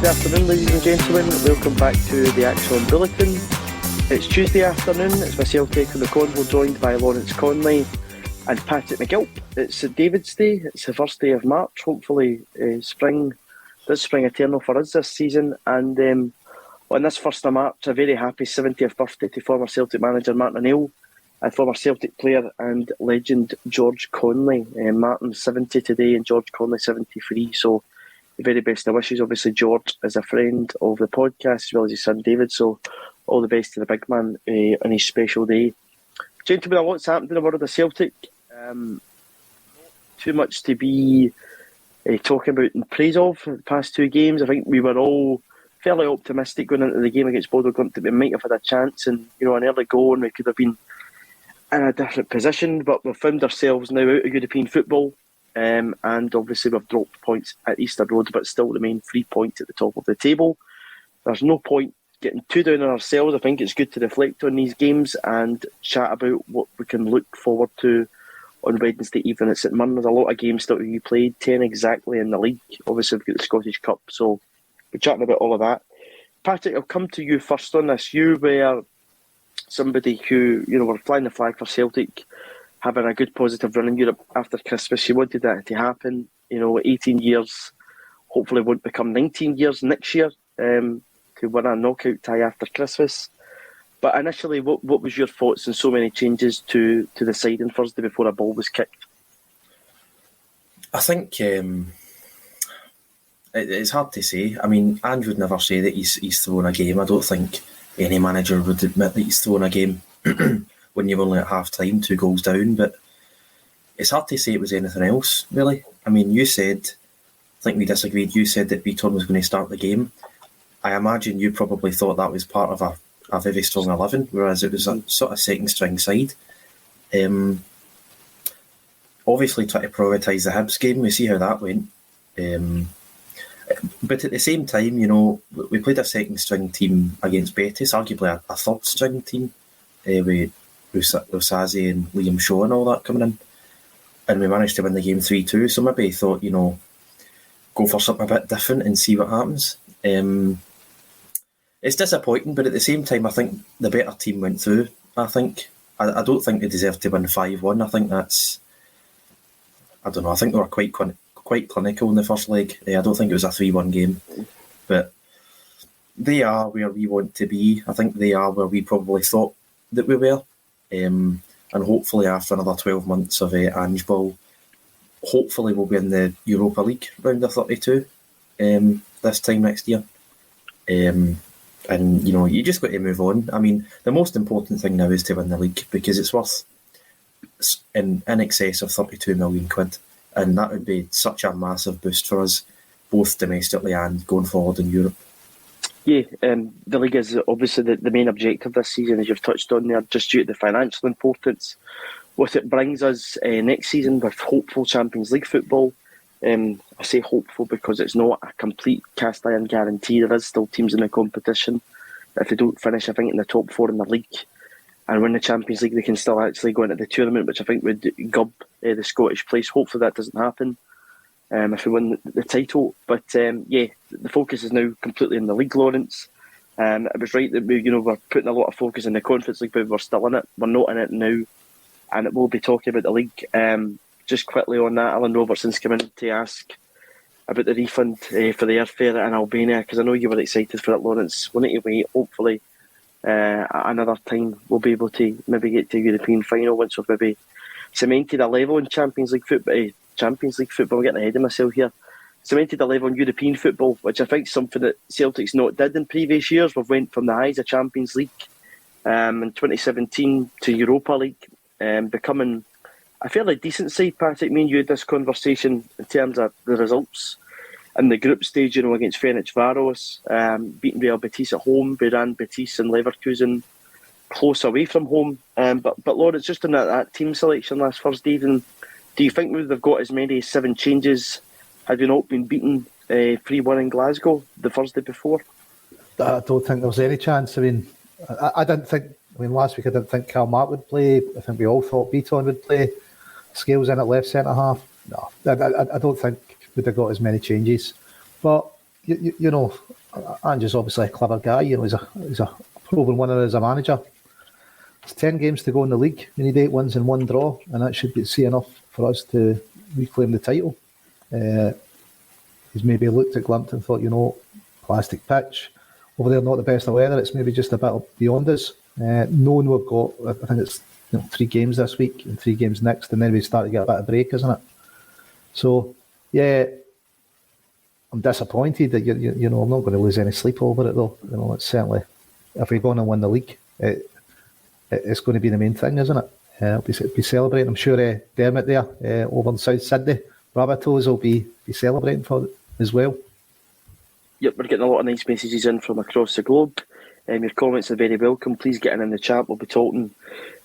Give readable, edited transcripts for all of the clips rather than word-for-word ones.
Good afternoon, ladies and gentlemen. Welcome back to the ACSOM Bulletin. It's Tuesday afternoon. It's myself, Declan McConville, joined by Connolly and Patrick McGilp. It's St David's Day. It's the first day of March. Hopefully, spring eternal for us this season. And on this 1st of March, a very happy 70th birthday to former Celtic manager Martin O'Neill and former Celtic player and legend George Connolly. Martin's 70 today and George Connolly 73. So the very best of wishes. Obviously, George is a friend of the podcast as well as his son David. So all the best to the big man on his special day. Gentlemen, a lot's happened in the world of Celtic. Not too much to be talking about in praise of for the past two games. I think we were all fairly optimistic going into the game against Bodo Glimt that we might have had a chance, and an early goal and we could have been in a different position, but we've found ourselves now out of European football, and obviously we've dropped points at Easter Road, but still remain 3 points at the top of the table. There's no point getting too down on ourselves. I think it's good to reflect on these games and chat about what we can look forward to on Wednesday evening at St Mirren. There's a lot of games still to be played, 10 exactly in the league. Obviously we've got the Scottish Cup, so we're chatting about all of that. Patrick, I'll come to you first on this. You were somebody who, were flying the flag for Celtic, having a good positive run in Europe after Christmas. You wanted that to happen. 18 years, hopefully won't become 19 years next year, to win a knockout tie after Christmas. But initially, what was your thoughts on so many changes to the side on Thursday before a ball was kicked? I think it's hard to say. I mean, Ange would never say that he's thrown a game. I don't think any manager would admit that he's thrown a game when you're only at half-time, 2 goals down. But it's hard to say it was anything else, really. I mean, you said, I think we disagreed, you said that Beaton was going to start the game. I imagine you probably thought that was part of a very strong 11, whereas it was a sort of second-string side. Obviously, trying to prioritise the Hibs game, we see how that went. But at the same time, we played a second-string team against Betis, arguably a third-string team, with Sazi and Liam Shaw and all that coming in. And we managed to win the game 3-2, so maybe I thought, go for something a bit different and see what happens. It's disappointing, but at the same time, I think the better team went through, I think. I don't think they deserved to win 5-1. I think that's... I don't know, I think they were quite clinical in the first leg. I don't think it was a 3-1 game. But they are where we want to be. I think they are where we probably thought that we were. And hopefully after another 12 months of Ange Ball, hopefully we'll be in the Europa League round of 32 this time next year. And, you just got to move on. I mean, the most important thing now is to win the league because it's worth in excess of 32 million quid. And that would be such a massive boost for us, both domestically and going forward in Europe. Yeah, the league is obviously the main objective this season, as you've touched on there, just due to the financial importance. What it brings us next season with hopeful Champions League football. I say hopeful because it's not a complete cast iron guarantee. There is still teams in the competition. If they don't finish, I think, in the top 4 in the league and win the Champions League, they can still actually go into the tournament, which I think would gub the Scottish place. Hopefully that doesn't happen if we win the title. But the focus is now completely in the league, Lawrence. It was right that we're putting a lot of focus in the Conference League, but we're still in it. We're not in it now, and it will be talking about the league. Just quickly on that, Alan Robertson's come in to ask about the refund for the airfare in Albania, because I know you were excited for it, Lawrence. We'll need to wait. Hopefully, another time we'll be able to maybe get to a European final once we've maybe cemented a level in Champions League football. I'm getting ahead of myself here. Cemented a level in European football, which I think is something that Celtic's not did in previous years. We've went from the highs of Champions League in 2017 to Europa League, becoming a fairly decent side. Patrick, me and you had this conversation in terms of the results in the group stage, against Ferencvaros, beating Real Betis at home. We ran Betis and Leverkusen close away from home. But Lawrence, just on that team selection last Thursday evening, do you think we would have got as many as 7 changes had we not been beaten 3-1 in Glasgow the Thursday before? I don't think there was any chance. I mean, I didn't think... last week I didn't think Kalmat would play. I think we all thought Beaton would play. Scales in at left centre-half. No, I don't think we'd have got as many changes. But you know, Ange's obviously a clever guy. You know, he's a proven winner as a manager. It's 10 games to go in the league. We need 8 wins and 1 draw, and that should be enough for us to reclaim the title. He's maybe looked at Glimpton and thought, you know, plastic pitch over there, not the best of weather. It's maybe just a bit beyond us. Knowing we've got, I think it's 3 games this week and 3 games next, and then we start to get a bit of break, isn't it? So yeah, I'm disappointed that you know, I'm not going to lose any sleep over it though. You know, it's certainly, if we're going to win the league, it's going to be the main thing, isn't it? I'll be celebrating. I'm sure Dermot there over in South Sydney, Rabbitohs will be celebrating for it as well. Yep, we're getting a lot of nice messages in from across the globe. Your comments are very welcome. Please get in the chat. We'll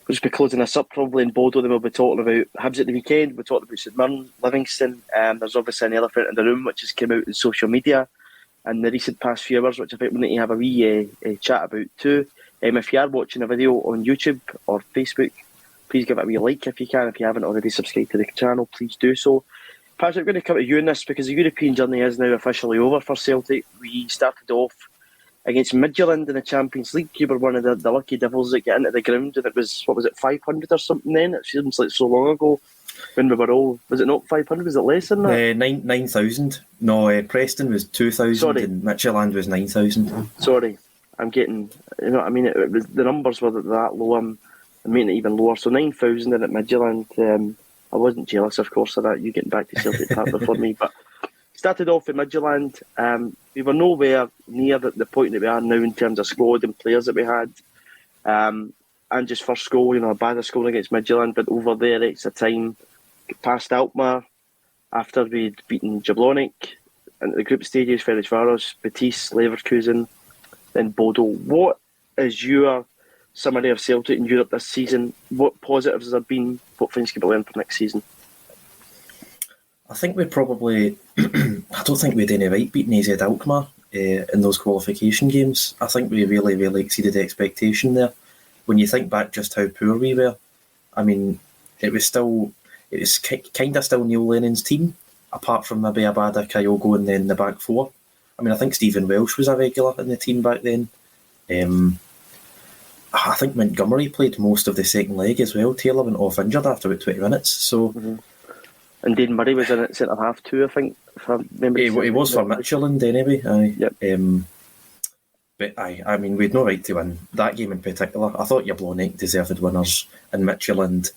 just be closing this up probably in Bodo. Then we'll be talking about Hibs at the weekend. We're talking about St Mirren, Livingston. There's obviously an elephant in the room which has come out in social media in the recent past few hours, which I think we need to have a wee chat about too. If you are watching a video on YouTube or Facebook, please give it a wee like if you can. If you haven't already subscribed to the channel, please do so. Patrick, I'm going to come to you on this because the European journey is now officially over for Celtic. We started off against Midtjylland in the Champions League. You were one of the lucky devils that get into the ground, and it was, 500 or something then? It seems like so long ago when we were all... Was it not 500? Was it less than that? 9,000. No, Preston was 2,000 and Midtjylland was 9,000. Sorry, I'm getting... You know what I mean? It was, the numbers were that low. I'm making it even lower. So 9,000 in at Midtjylland. I wasn't jealous, of course, of that. You getting back to Celtic Park before me, but... Started off in Midtjylland. We were nowhere near the point that we are now in terms of squad and players that we had. And just first goal, you know, a bad scoring against Midtjylland, but over there, extra time, past Alkmaar, after we'd beaten Jablonec, into the group stages, Ferencváros, Betis, Leverkusen, then Bodo. What is your summary of Celtic in Europe this season? What positives has there been? What things can be learned for next season? I think we probably... I don't think we had any right beating AZ Alkmaar in those qualification games. I think we really, really exceeded expectation there. When you think back just how poor we were, I mean, it was kind of still Neil Lennon's team, apart from maybe Abada, Kyogo and then the back four. I mean, I think Stephen Welsh was a regular in the team back then. I think Montgomery played most of the second leg as well. Taylor went off injured after about 20 minutes, so... Mm-hmm. And Dane Murray was in at centre half too, I think. If I remember, he was for Midtjylland anyway. Yep. But I mean, we had no right to win that game in particular. I thought Jablonec deserved winners, and Midtjylland,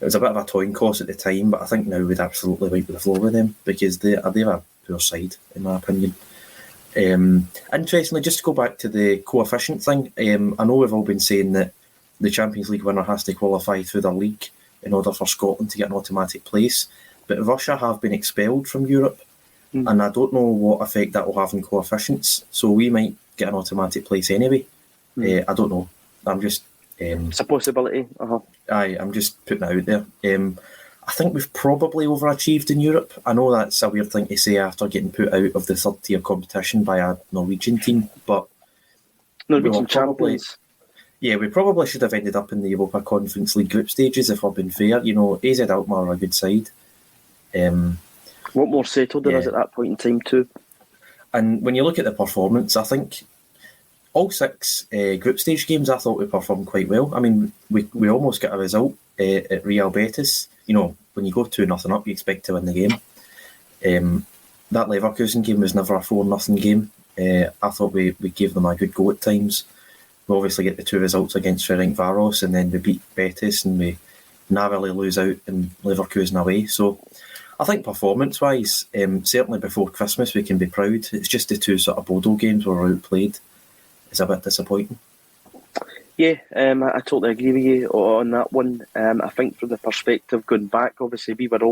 it was a bit of a toying cost at the time, but I think now we'd absolutely wipe the floor with them because they're a poor side, in my opinion. Interestingly, just to go back to the coefficient thing, I know we've all been saying that the Champions League winner has to qualify through their league in order for Scotland to get an automatic place. But Russia have been expelled from Europe, and I don't know what effect that will have on coefficients. So we might get an automatic place anyway. I don't know. I'm just... it's a possibility. I'm just putting it out there. I think we've probably overachieved in Europe. I know that's a weird thing to say after getting put out of the third tier competition by a Norwegian team, but... Norwegian champions. Yeah, we probably should have ended up in the Europa Conference League group stages if we've been fair. You know, AZ Alkmaar are a good side. What more settled than us at that point in time too? And when you look at the performance, I think all 6 group stage games, I thought we performed quite well. I mean, we almost got a result at Real Betis. You know, when you go 2-0 up, you expect to win the game. That Leverkusen game was never a 4-0 game. I thought we gave them a good go at times. We obviously get the 2 results against Ferencváros, and then we beat Betis, and we narrowly lose out in Leverkusen away. So I think performance-wise, certainly before Christmas we can be proud. It's just the 2 sort of Bodo games where we're outplayed. It's a bit disappointing. Yeah, I totally agree with you on that one. I think from the perspective going back, obviously we were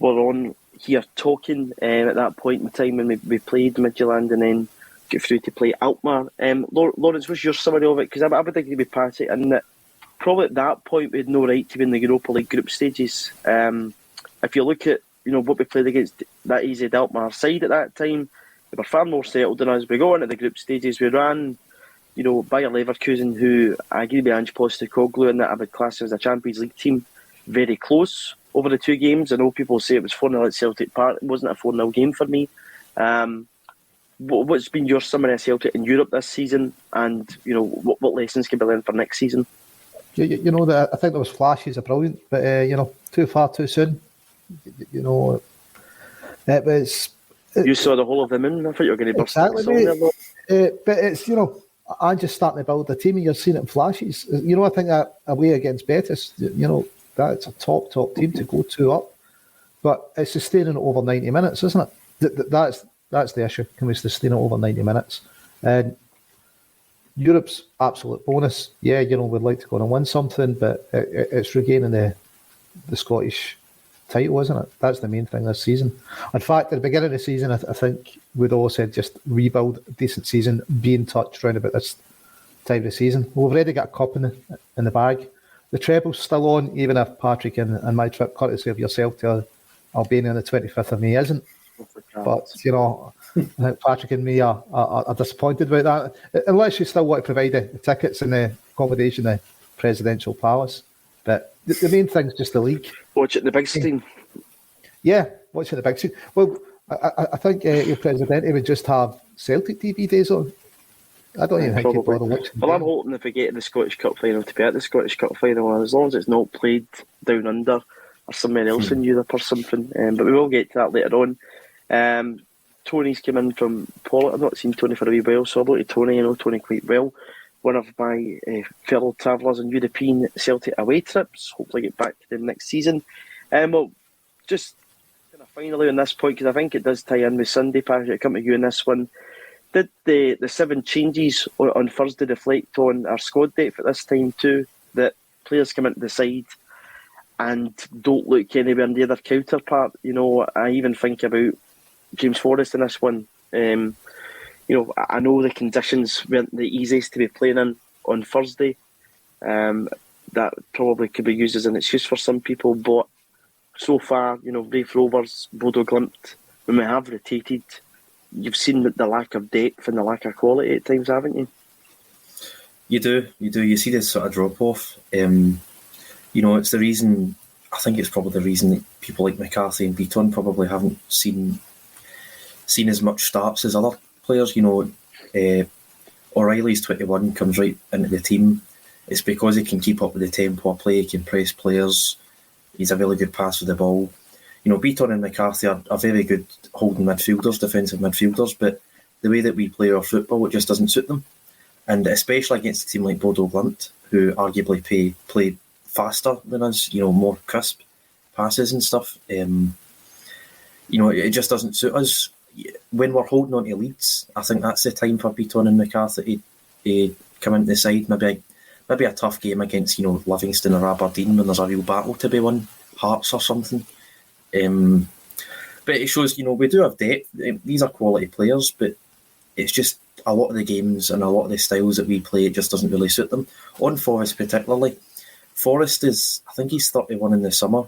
on here talking at that point in time when we played Midtjylland and then get through to play Alkmaar. Lawrence, what's your summary of it? Because I would agree with Patty in that probably at that point we had no right to be in the Europa League group stages. If you look at what we played against that AZ Alkmaar side at that time, they were far more settled than us. We got into the group stages, we ran by a Leverkusen who I agree with Ange Postecoglou in that I would class as a Champions League team, very close over the 2 games. I know people say it was 4-0 at Celtic Park. It wasn't a 4-0 game for me. what's been your summary of Celtic in Europe this season, and what lessons can be learned for next season? That I think there was flashes of brilliant, but too far too soon. It was. You saw the whole of the moon. I thought you were going to burst exactly, into mate. But it's I'm just starting to build the team, and you're seeing it in flashes. I think that away against Betis, that's a top team to go 2 up, but it's sustaining it over 90 minutes, isn't it? That's the issue. Can we sustain it over 90 minutes? And Europe's absolute bonus. Yeah, we'd like to go and win something, but it's regaining the Scottish title, isn't it? That's the main thing this season. In fact, at the beginning of the season, I think we'd all said just rebuild, decent season, be in touch around about this time of the season. We've already got a cup in the bag. The treble's still on, even if Patrick and my trip, courtesy of yourself, to Albania on the 25th of May isn't. But, I think Patrick and me are disappointed about that, unless you still want to provide the tickets and the accommodation in the Presidential Palace. But the main thing is just the league. Watch it in the big screen. Yeah, watch it in the big screen. Well, I think your Presidente would just have Celtic DVDs on. I don't even think he'd bother watching. Well, I'm hoping if we get the Scottish Cup final to be at the Scottish Cup final, as long as it's not played down under or somewhere else in Europe or something. But we will get to that later on. Tony's come in from Paul. I've not seen Tony for a wee while, so I'll go to Tony. I know Tony quite well. One of my fellow travellers on European Celtic away trips. Hopefully get back to them next season. Well, just kind of finally on this point, because I think it does tie in with Sunday, Patrick, I come to you on this one. Did the 7 changes on Thursday reflect on our squad depth at this time too? That players come into the side and don't look anywhere near their counterpart. I even think about James Forrest in this one. I know the conditions weren't the easiest to be playing in on Thursday. That probably could be used as an excuse for some people, but so far, Raith Rovers, Bodo Glimt, when we have rotated, you've seen the lack of depth and the lack of quality at times, haven't you? You do. You see this sort of drop-off. It's the reason, I think it's probably the reason that people like McCarthy and Beaton probably haven't seen as much starts as other players. O'Reilly's 21, comes right into the team. It's because he can keep up with the tempo of play, he can press players, he's a really good pass with the ball. Beaton and McCarthy are very good holding midfielders, defensive midfielders, but the way that we play our football, it just doesn't suit them. And especially against a team like Bodo Glimt, who arguably play faster than us, more crisp passes and stuff. It just doesn't suit us. When we're holding on to leads, I think that's the time for Beaton and McCarthy to come into the side. Maybe a tough game against Livingston or Aberdeen when there's a real battle to be won, Hearts or something. But it shows we do have depth. These are quality players, but it's just a lot of the games and a lot of the styles that we play, it just doesn't really suit them. On Forrest particularly, Forrest I think he's 31 in the summer.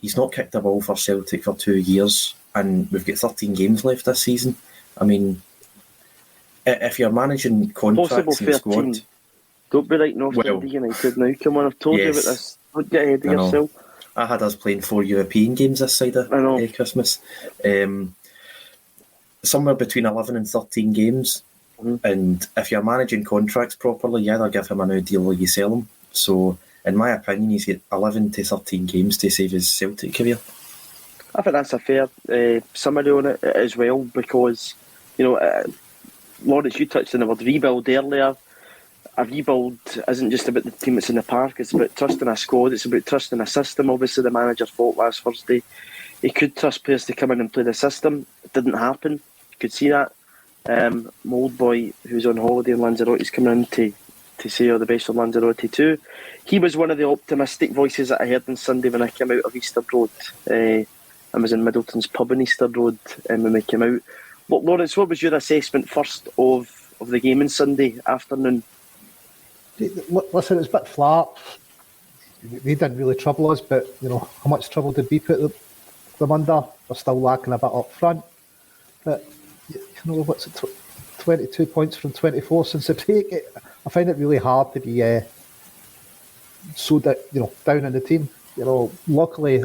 He's not kicked a ball for Celtic for 2 years, and we've got 13 games left this season. I mean, if you're managing contracts in the squad... Don't be like North Dundee United now. Come on, I've told you about this. Don't get ahead of yourself. I had us playing 4 European games this side of Christmas. Somewhere between 11 and 13 games. Mm-hmm. And if you're managing contracts properly, you either give him a new deal or you sell him. So, in my opinion, he's got 11 to 13 games to save his Celtic career. I think that's a fair summary on it as well, because, Lawrence, you touched on the word rebuild earlier. A rebuild isn't just about the team that's in the park, it's about trusting a squad, it's about trusting a system. Obviously, the manager fought last Thursday. He could trust players to come in and play the system. It didn't happen. You could see that. My old boy, who's on holiday in Lanzarote, is coming in to say all the best on Lanzarote too. He was one of the optimistic voices that I heard on Sunday when I came out of Easter Road. I was in Middleton's pub in Easter Road when we came out. But Lawrence, what was your assessment first of the game on Sunday afternoon? Listen, it's a bit flat. They didn't really trouble us, but how much trouble did we put them under? They're still lacking a bit up front. But what's it? 22 points from 24 since the break. I find it really hard to be so down in the team. Luckily,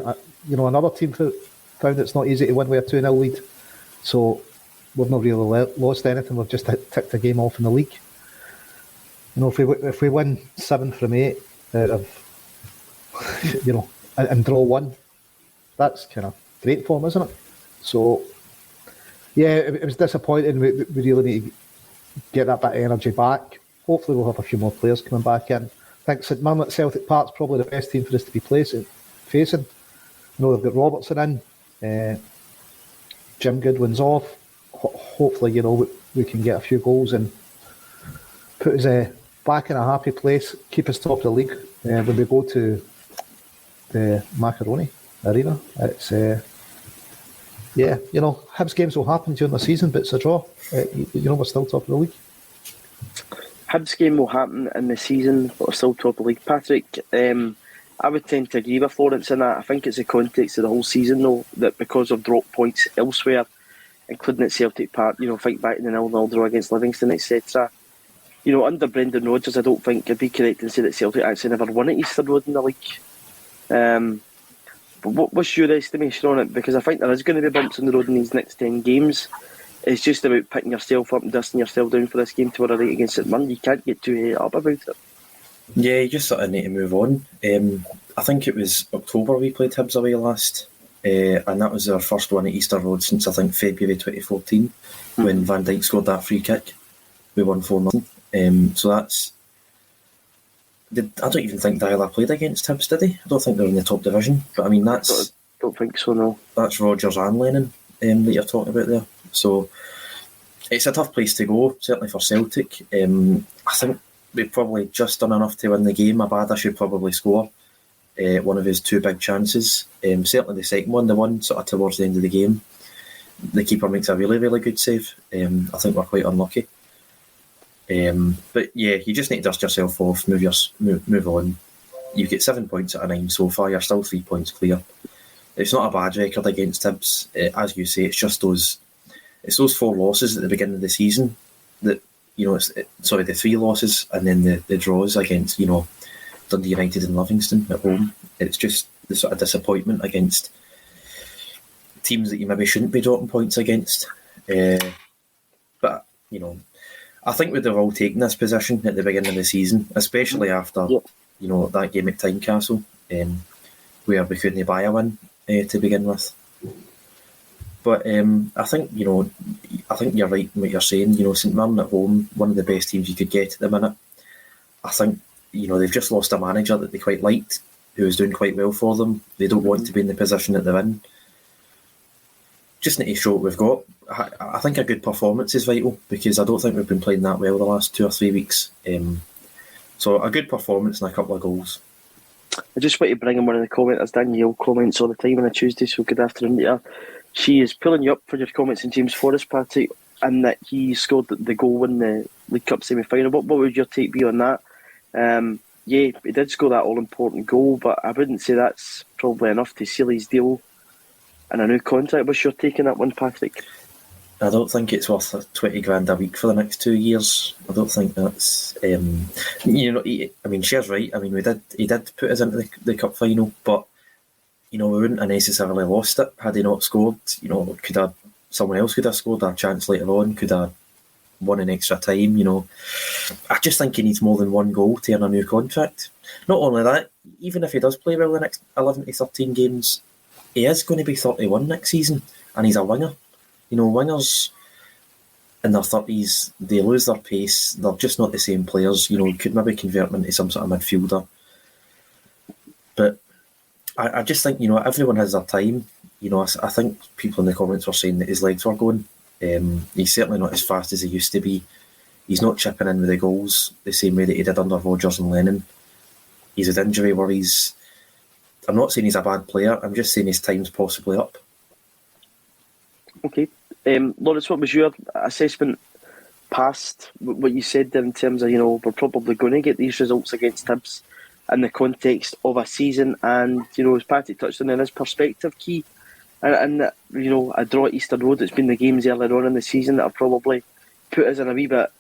another team found it's not easy to win with a 2-0 lead. So we've not really lost anything. We've just ticked a game off in the league. You know, if we win 7 from 8 out of, you know, and draw 1, that's kind of great form, isn't it? So, yeah, it was disappointing. We really need to get that bit of energy back. Hopefully we'll have a few more players coming back in. I think St Mirren at Celtic Park's probably the best team for us to be facing. You know, they've got Robertson in, Jim Goodwin's off. Hopefully, you know, we can get a few goals and put us back in a happy place, keep us top of the league when we go to the Macaroni Arena. It's yeah, you know, Hibs games will happen during the season, but it's a draw. You know, we're still top of the league. Hibs game will happen in the season, but we're still top of the league. Patrick, I would tend to agree with Florence in that. I think it's the context of the whole season, though, that because of drop points elsewhere, including at Celtic Park, you know, think back to the 0-0 draw against Livingston, etc. You know, under Brendan Rodgers, I don't think it'd be correct to say that Celtic actually never won at Easter Road in the league. But what's your estimation on it? Because I think there is going to be bumps in the road in these next 10 games. It's just about picking yourself up and dusting yourself down for this game to win a right against St Mirren. You can't get too head up about it. Yeah, you just sort of need to move on. I think it was October we played Hibs away last, and that was our first one at Easter Road since I think February 2014 when Van Dijk scored that free kick. We won 4-0. So that's... I don't even think Dyla played against Hibs, did he? I don't think they're in the top division. But I mean, that's... Don't think so, no. That's Rodgers and Lennon that you're talking about there. So it's a tough place to go, certainly for Celtic. I think we've probably just done enough to win the game. Abada should probably score one of his 2 big chances. Certainly the second one, the one sort of towards the end of the game. The keeper makes a really, really good save. I think we're quite unlucky. But yeah, you just need to dust yourself off, move on. You get 7 points out of 9 so far. You're still 3 points clear. It's not a bad record against Hibs. As you say, it's just those 4 losses at the beginning of the season that, you know, the 3 losses and then the draws against, you know, Dundee United and Livingston at home. It's just the sort of disappointment against teams that you maybe shouldn't be dropping points against. But, you know, I think we'd have all taken this position at the beginning of the season, especially after, you know, that game at Tynecastle, where we couldn't buy a win to begin with. But I think you're right in what you're saying. You know, St Mirren at home, one of the best teams you could get at the minute. I think, you know, they've just lost a manager that they quite liked, who was doing quite well for them. They don't want to be in the position that they're in. Just need to show what we've got. I think a good performance is vital, because I don't think we've been playing that well the last 2 or 3 weeks. So a good performance and a couple of goals. I just want to bring in one of the commenters. Danielle comments all the time on a Tuesday, so good afternoon to her. She is pulling you up for your comments in James Forrest, Patrick, and that he scored the goal in the League Cup semi-final. What would your take be on that? Yeah, he did score that all-important goal, but I wouldn't say that's probably enough to seal his deal and a new contract. What's your take on that one, Patrick? I don't think it's worth $20,000 a week for the next 2 years. I don't think that's... you know, Cher's right. I mean, he did put us into the cup final, but, you know, we wouldn't have necessarily lost it had he not scored. You know, someone else could have scored a chance later on, could have won in extra time, you know. I just think he needs more than 1 goal to earn a new contract. Not only that, even if he does play well the next 11 to 13 games, he is going to be 31 next season, and he's a winger. You know, wingers in their 30s, they lose their pace. They're just not the same players. You know, you could maybe convert them into some sort of midfielder. But I just think, you know, everyone has their time. You know, I think people in the comments were saying that his legs were going. He's certainly not as fast as he used to be. He's not chipping in with the goals the same way that he did under Rodgers and Lennon. He's had injury worries. I'm not saying he's a bad player. I'm just saying his time's possibly up. Okay. Lawrence, what was your assessment past what you said there in terms of, you know, we're probably going to get these results against Hibs in the context of a season, and, you know, as Patrick touched on in his perspective, key, and you know, a draw at Easter Road, it's been the games earlier on in the season that have probably put us in a wee bit,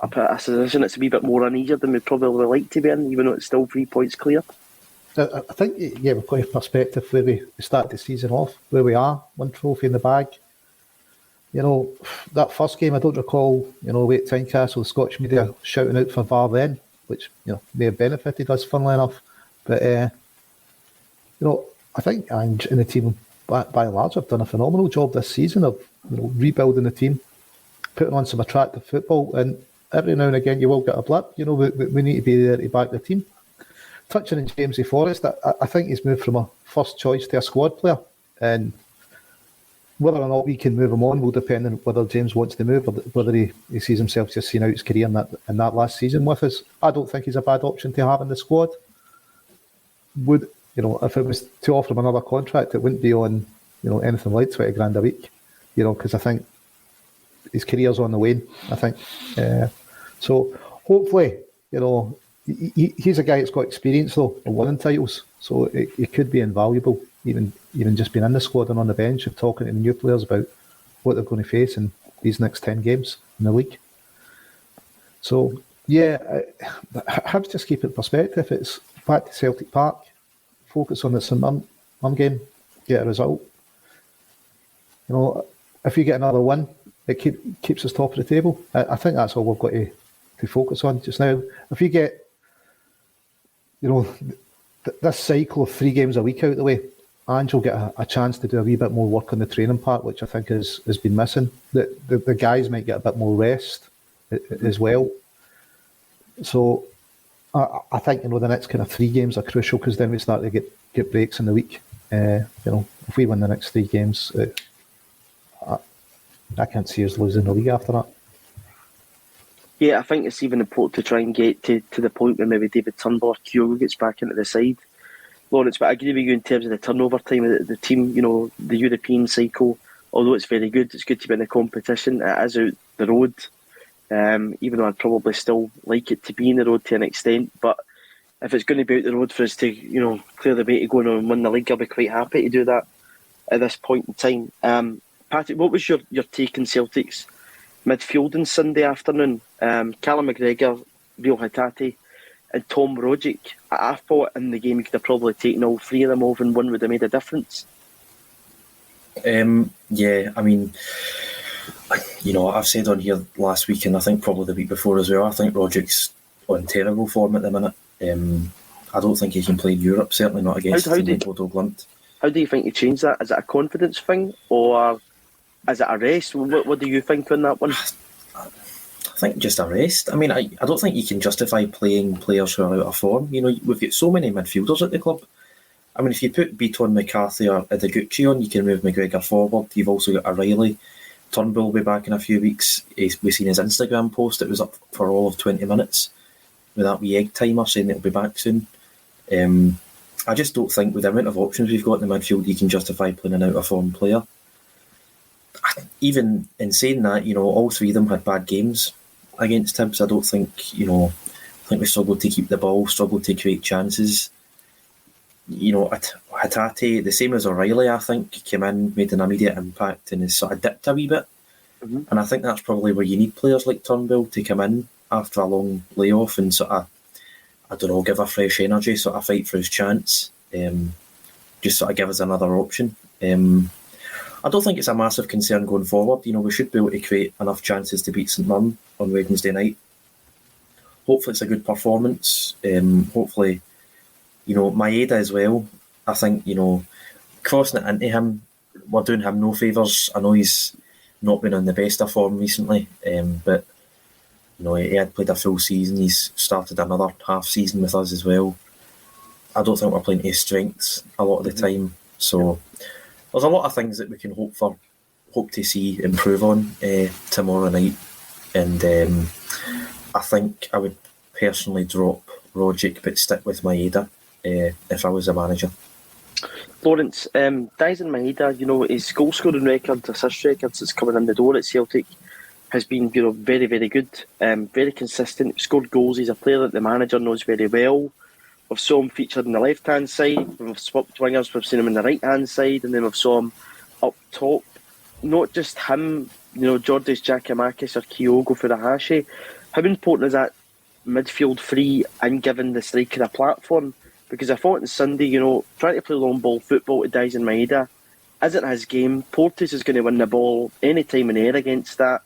a position that's a wee bit more uneasier than we'd probably like to be in, even though it's still 3 points clear. I think, yeah, we've got a perspective where we start the season off, where we are, 1 trophy in the bag. You know, that first game, I don't recall, away at Tynecastle, the Scottish media shouting out for VAR then, which, may have benefited us, funnily enough. But, I think Ange and the team, by and large, have done a phenomenal job this season of, rebuilding the team, putting on some attractive football, and every now and again you will get a blip. We need to be there to back the team. Touching on Jamesy Forrest, I think he's moved from a first choice to a squad player, and whether or not we can move him on will depend on whether James wants to move or whether he sees himself just seeing out his career in that last season with us. I don't think he's a bad option to have in the squad. Would if it was to offer him another contract, it wouldn't be on anything like 20 grand a week. Because I think his career's on the wane. I think so. Hopefully, he's a guy that's got experience though of winning titles, so it could be invaluable. Even just being in the squad and on the bench and talking to the new players about what they're going to face in these next 10 games in the league. So, yeah, I have to just keep it in perspective. It's back to Celtic Park, focus on the St Mirren game, get a result. If you get another win, it keeps us top of the table. I think that's all we've got to focus on just now. If you get, this cycle of 3 games a week out of the way, Ange will get a chance to do a wee bit more work on the training part, which I think has been missing. The guys might get a bit more rest as well. So I think the next kind of 3 games are crucial, because then we start to get breaks in the week. If we win the next 3 games, I can't see us losing the league after that. Yeah, I think it's even important to try and get to the point where maybe David Turnbull or Kyogo gets back into the side. Lawrence, but I agree with you in terms of the turnover time of the team. The European cycle, although it's very good, it's good to be in the competition. It is out the road, even though I'd probably still like it to be in the road to an extent. But if it's going to be out the road for us to, clear the way to go and win the league, I'll be quite happy to do that at this point in time. Patrick, what was your take on Celtic's midfielding Sunday afternoon? Callum McGregor, Rio Hatate and Tom Rogic. I thought in the game you could have probably taken all 3 of them over and one would have made a difference. Yeah, I mean, I've said on here last week and I think probably the week before as well, I think Rogic's on terrible form at the minute. I don't think he can play in Europe, certainly not against Bodo Glimt. How do you think you change that? Is it a confidence thing or is it a rest? What do you think on that one? I think just a rest. I mean, I don't think you can justify playing players who are out of form. We've got so many midfielders at the club. I mean, if you put Beaton, McCarthy or Ideguchi on, you can move McGregor forward. You've also got O'Reilly. Turnbull will be back in a few weeks. We've seen his Instagram post. It was up for all of 20 minutes with that wee egg timer saying it'll be back soon. I just don't think with the amount of options we've got in the midfield, you can justify playing an out of form player. Even in saying that, all 3 of them had bad games against Hibs. I don't think, I think we struggled to keep the ball, struggled to create chances. Hatate, the same as O'Reilly, I think, came in, made an immediate impact and has sort of dipped a wee bit. Mm-hmm. And I think that's probably where you need players like Turnbull to come in after a long layoff and sort of, give a fresh energy, sort of fight for his chance. Just sort of give us another option. I don't think it's a massive concern going forward. We should be able to create enough chances to beat St Mirren on Wednesday night. Hopefully it's a good performance. Hopefully, Maeda as well. I think, crossing it into him, we're doing him no favours. I know he's not been on the best of form recently, but, he had played a full season. He's started another half season with us as well. I don't think we're playing to his strengths a lot of the time. So there's a lot of things that we can hope to see improve on tomorrow night. And I think I would personally drop Rogic but stick with Maeda if I was a manager. Lawrence, Dyson Maeda, his goal scoring record, assist records that's coming in the door at Celtic has been, very, very good, very consistent, scored goals. He's a player that the manager knows very well. We've saw him featured on the left-hand side, we've swapped wingers, we've seen him on the right-hand side, and then we've saw him up top. Not just him, Georges Giacomakis or Kyogo Furuhashi. How important is that midfield free and giving the striker a platform? Because I thought on Sunday, trying to play long ball football to Dyson Maeda, isn't his game. Porteous is going to win the ball any time in the air against that.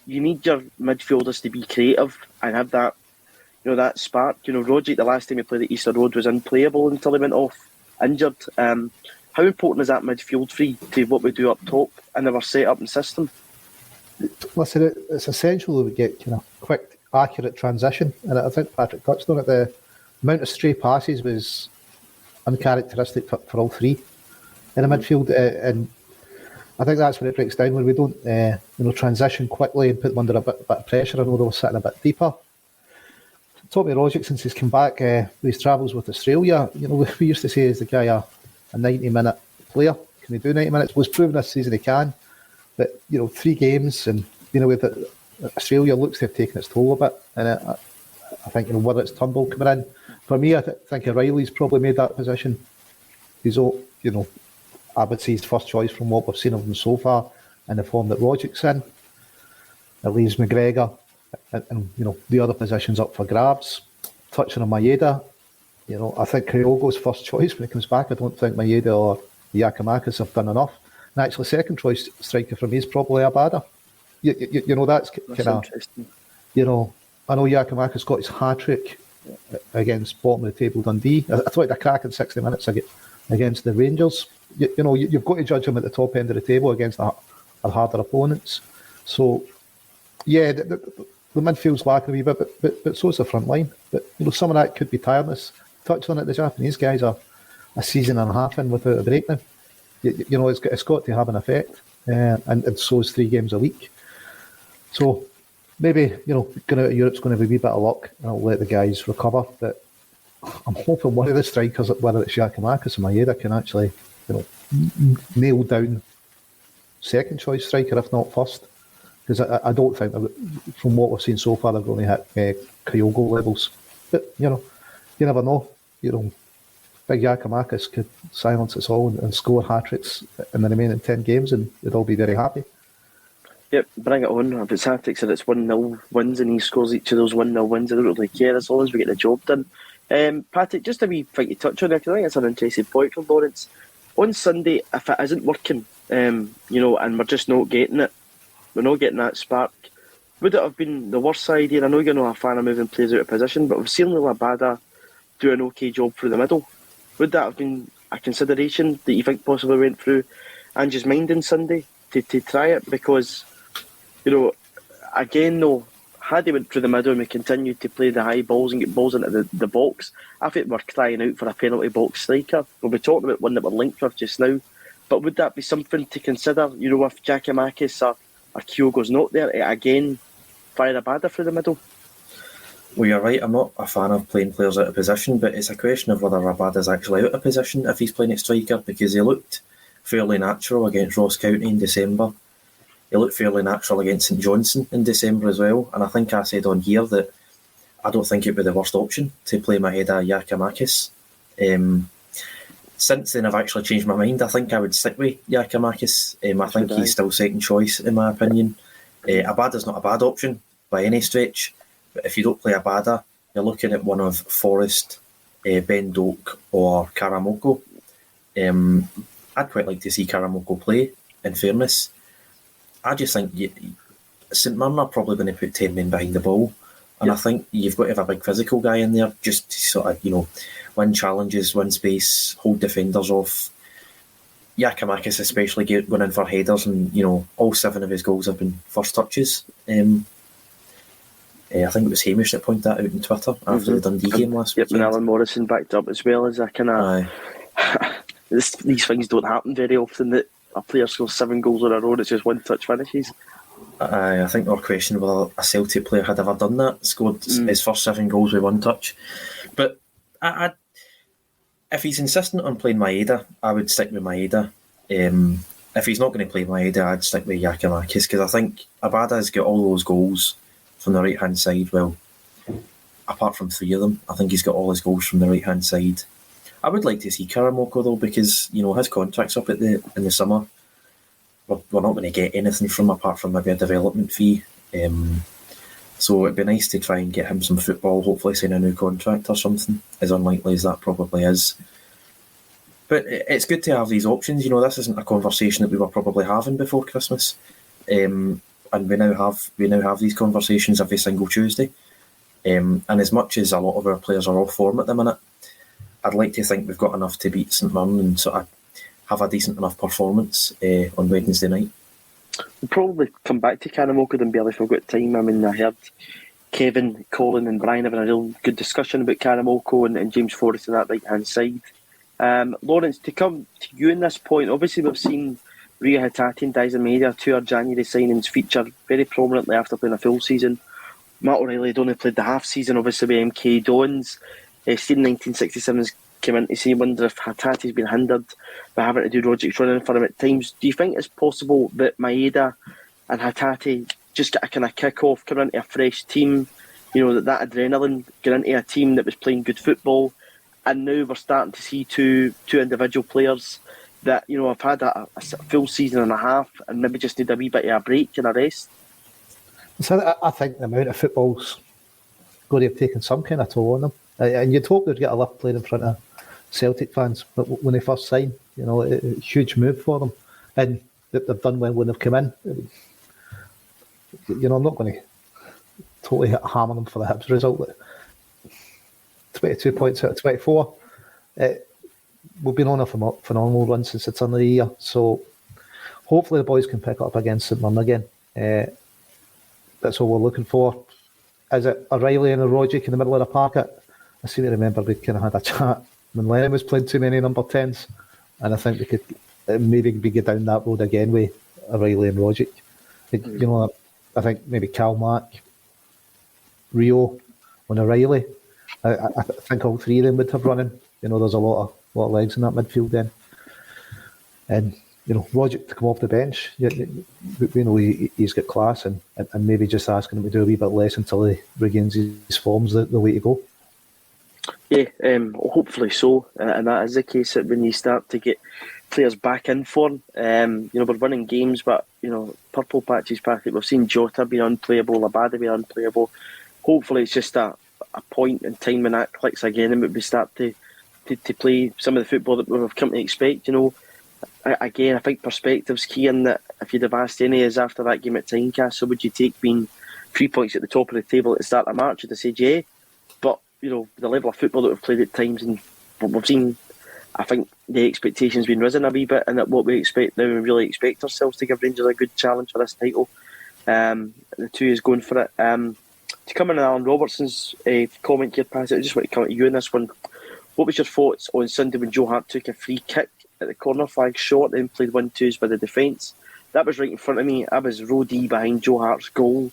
You need your midfielders to be creative and have that, that spark. Rogic, the last time he played at Easter Road, was unplayable until he went off injured. How important is that midfield free to what we do up top in our set-up and system? Listen, it's essential that we get quick, accurate transition, and I think Patrick touched on it. The amount of stray passes was uncharacteristic for all three in the midfield, and I think that's where it breaks down when we don't transition quickly and put them under a bit of pressure. I know they were sitting a bit deeper. Tommy Rogic, since he's come back with his travels with Australia, we used to say is the guy a 90-minute player. Can he do 90 minutes? Well, he's proven this season he can. But 3 games, and with Australia looks to have taken its toll a bit. And I think whether it's Turnbull coming in, for me, I think O'Reilly's probably made that position. He's I would say his first choice from what we've seen of him so far, in the form that Rogic's in. It leaves McGregor and the other positions up for grabs. Touching on Maeda, I think Kyogo's first choice when he comes back. I don't think Maeda or Giakoumakis have done enough. And actually, second choice striker for me is probably Abada. That's kind of interesting. I know Giakoumakis got his hat-trick against bottom of the table Dundee. I thought he had a crack in 60 minutes against the Rangers. You've got to judge him at the top end of the table against our harder opponents. So, yeah, the midfield's lacking a wee bit, but so is the front line. But some of that could be tiredness. Touch on it, the Japanese guys are a season and a half in without a break now. It's got to have an effect, and so is 3 games a week. So maybe going out of Europe's going to be a wee bit of luck, and I'll let the guys recover. But I'm hoping one of the strikers, whether it's Giakoumakis or Maeda, can actually nail down second choice striker, if not first. Because I don't think, from what we've seen so far, they're going to hit Kyogo levels. But, you never know. Big Giakoumakis could silence us all and score hat-tricks in the remaining 10 games, and they'd all be very happy. Yep, bring it on. If it's hat-tricks and it's 1-0 wins and he scores each of those 1-0 wins, I don't really care as long as we get the job done. Patrick, just a wee thing to touch on there, because I think it's an interesting point from Lawrence. On Sunday, if it isn't working, and we're just not getting it, we're not getting that spark, would it have been the worst idea? I know you're not a fan of moving players out of position, but we've seen Labada do an okay job through the middle. Would that have been a consideration that you think possibly went through Ange's mind on Sunday to try it? Because, again though, had he went through the middle and we continued to play the high balls and get balls into the box, I think we're crying out for a penalty box striker. We'll be talking about one that we're linked with just now. But would that be something to consider, if Giakoumakis or Kyogo's not there, again, fire Abada through the middle? Well, you're right, I'm not a fan of playing players out of position, but it's a question of whether Abada's actually out of position if he's playing at striker, because he looked fairly natural against Ross County in December. He looked fairly natural against St Johnstone in December as well, and I think I said on here that I don't think it would be the worst option to play Maeda Giakoumakis. Since then, I've actually changed my mind. I think I would stick with Giakoumakis. I think he's still second choice, in my opinion. Abada's not a bad option by any stretch. But if you don't play Abada, you're looking at one of Forrest, Ben Doak or Karamoko. I'd quite like to see Karamoko play, in fairness. I just think St Mirren are probably going to put 10 men behind the ball. And I think you've got to have a big physical guy in there just to sort of, win challenges, win space, hold defenders off. Giakoumakis especially going in for headers, and, all 7 of his goals have been first touches. I think it was Hamish that pointed that out on Twitter after the Dundee game last week. Yep, and Alan Morrison backed up as well, as a kind of... these things don't happen very often, that a player scores 7 goals on a row and it's just one-touch finishes. I think our question whether a Celtic player had ever done that, scored his first 7 goals with 1 touch. But if he's insistent on playing Maeda, I would stick with Maeda. If he's not going to play Maeda, I'd stick with Giakoumakis, because I think Abada's got all those goals from the right-hand side. Well, apart from 3 of them, I think he's got all his goals from the right-hand side. I would like to see Karamoko, though, because, his contract's up in the summer. We're not going to get anything from him apart from maybe a development fee. So it'd be nice to try and get him some football, hopefully sign a new contract or something, as unlikely as that probably is. But it's good to have these options. You know, this isn't a conversation that we were probably having before Christmas, and we now have these conversations every single Tuesday. And as much as a lot of our players are off form at the minute, I'd like to think we've got enough to beat St Mirren and sort of have a decent enough performance on Wednesday night. We'll probably come back to Cannamolco and barely if we've got time. I mean, I heard Kevin, Colin and Brian having a real good discussion about Cannamolco and James Forrest on that right-hand side. Lawrence, to come to you in this point, obviously we've seen Ria Hatate and Dyson Maeda, two of January signings, feature very prominently after playing a full season. Matt O'Reilly had only played the half season, obviously with MK Dons. Stephen 1967's came in to say, wonder if Hatate's been hindered by having to do Roderick's running for him at times. Do you think it's possible that Maeda and Hatate just get a kind of kick-off, come into a fresh team, you know, that adrenaline, get into a team that was playing good football, and now we're starting to see two individual players that, you know, have had a full season and a half and maybe just need a wee bit of a break and a rest? So I think the amount of football's going to have taken some kind of toll on them. And you'd hope they'd get a lift playing in front of Celtic fans. But when they first signed, you know, it's a huge move for them. And they've done well when they've come in. You know, I'm not going to totally hammer them for the Hibs result. 22 points out of 24. We've been on a phenomenal run since the turn of the year. So hopefully the boys can pick up against St Mirren again. That's all we're looking for. Is it O'Reilly and Roderick in the middle of the park? I seem to remember we kind of had a chat when Lennon was playing too many number 10s, and I think we could maybe go down that road again with O'Reilly and Roderick. You know, I think maybe Cal Mack, Rio, and O'Reilly. I think all three of them would have running. You know, there's a lot of legs in that midfield then. And you know, Roderick to come off the bench, we know he's got class, and maybe just asking him to do a wee bit less until he regains his form's the way to go. Yeah, hopefully so, and that is the case that when you start to get players back in form. You know, we're winning games, but you know, purple patches, Patrick. We've seen Jota be unplayable, Labada be unplayable. Hopefully, it's just a point in time when that clicks again, and we start to play some of the football that we've come to expect. You know. Again, I think perspective's key in that. If you'd have asked any of us after that game at Tynecastle, would you take being 3 points at the top of the table at the start of March? You'd have said yeah. But, you know, the level of football that we've played at times and what we've seen, I think the expectations been risen a wee bit, and that what we expect now, we really expect ourselves to give Rangers a good challenge for this title. The two is going for it. To come in on Alan Robertson's comment here, Pat, I just want to come at you on this one. What was your thoughts on Sunday when Joe Hart took a free kick at the corner flag shot, then played 1-2s by the defence? That was right in front of me. I was row D behind Joe Hart's goal.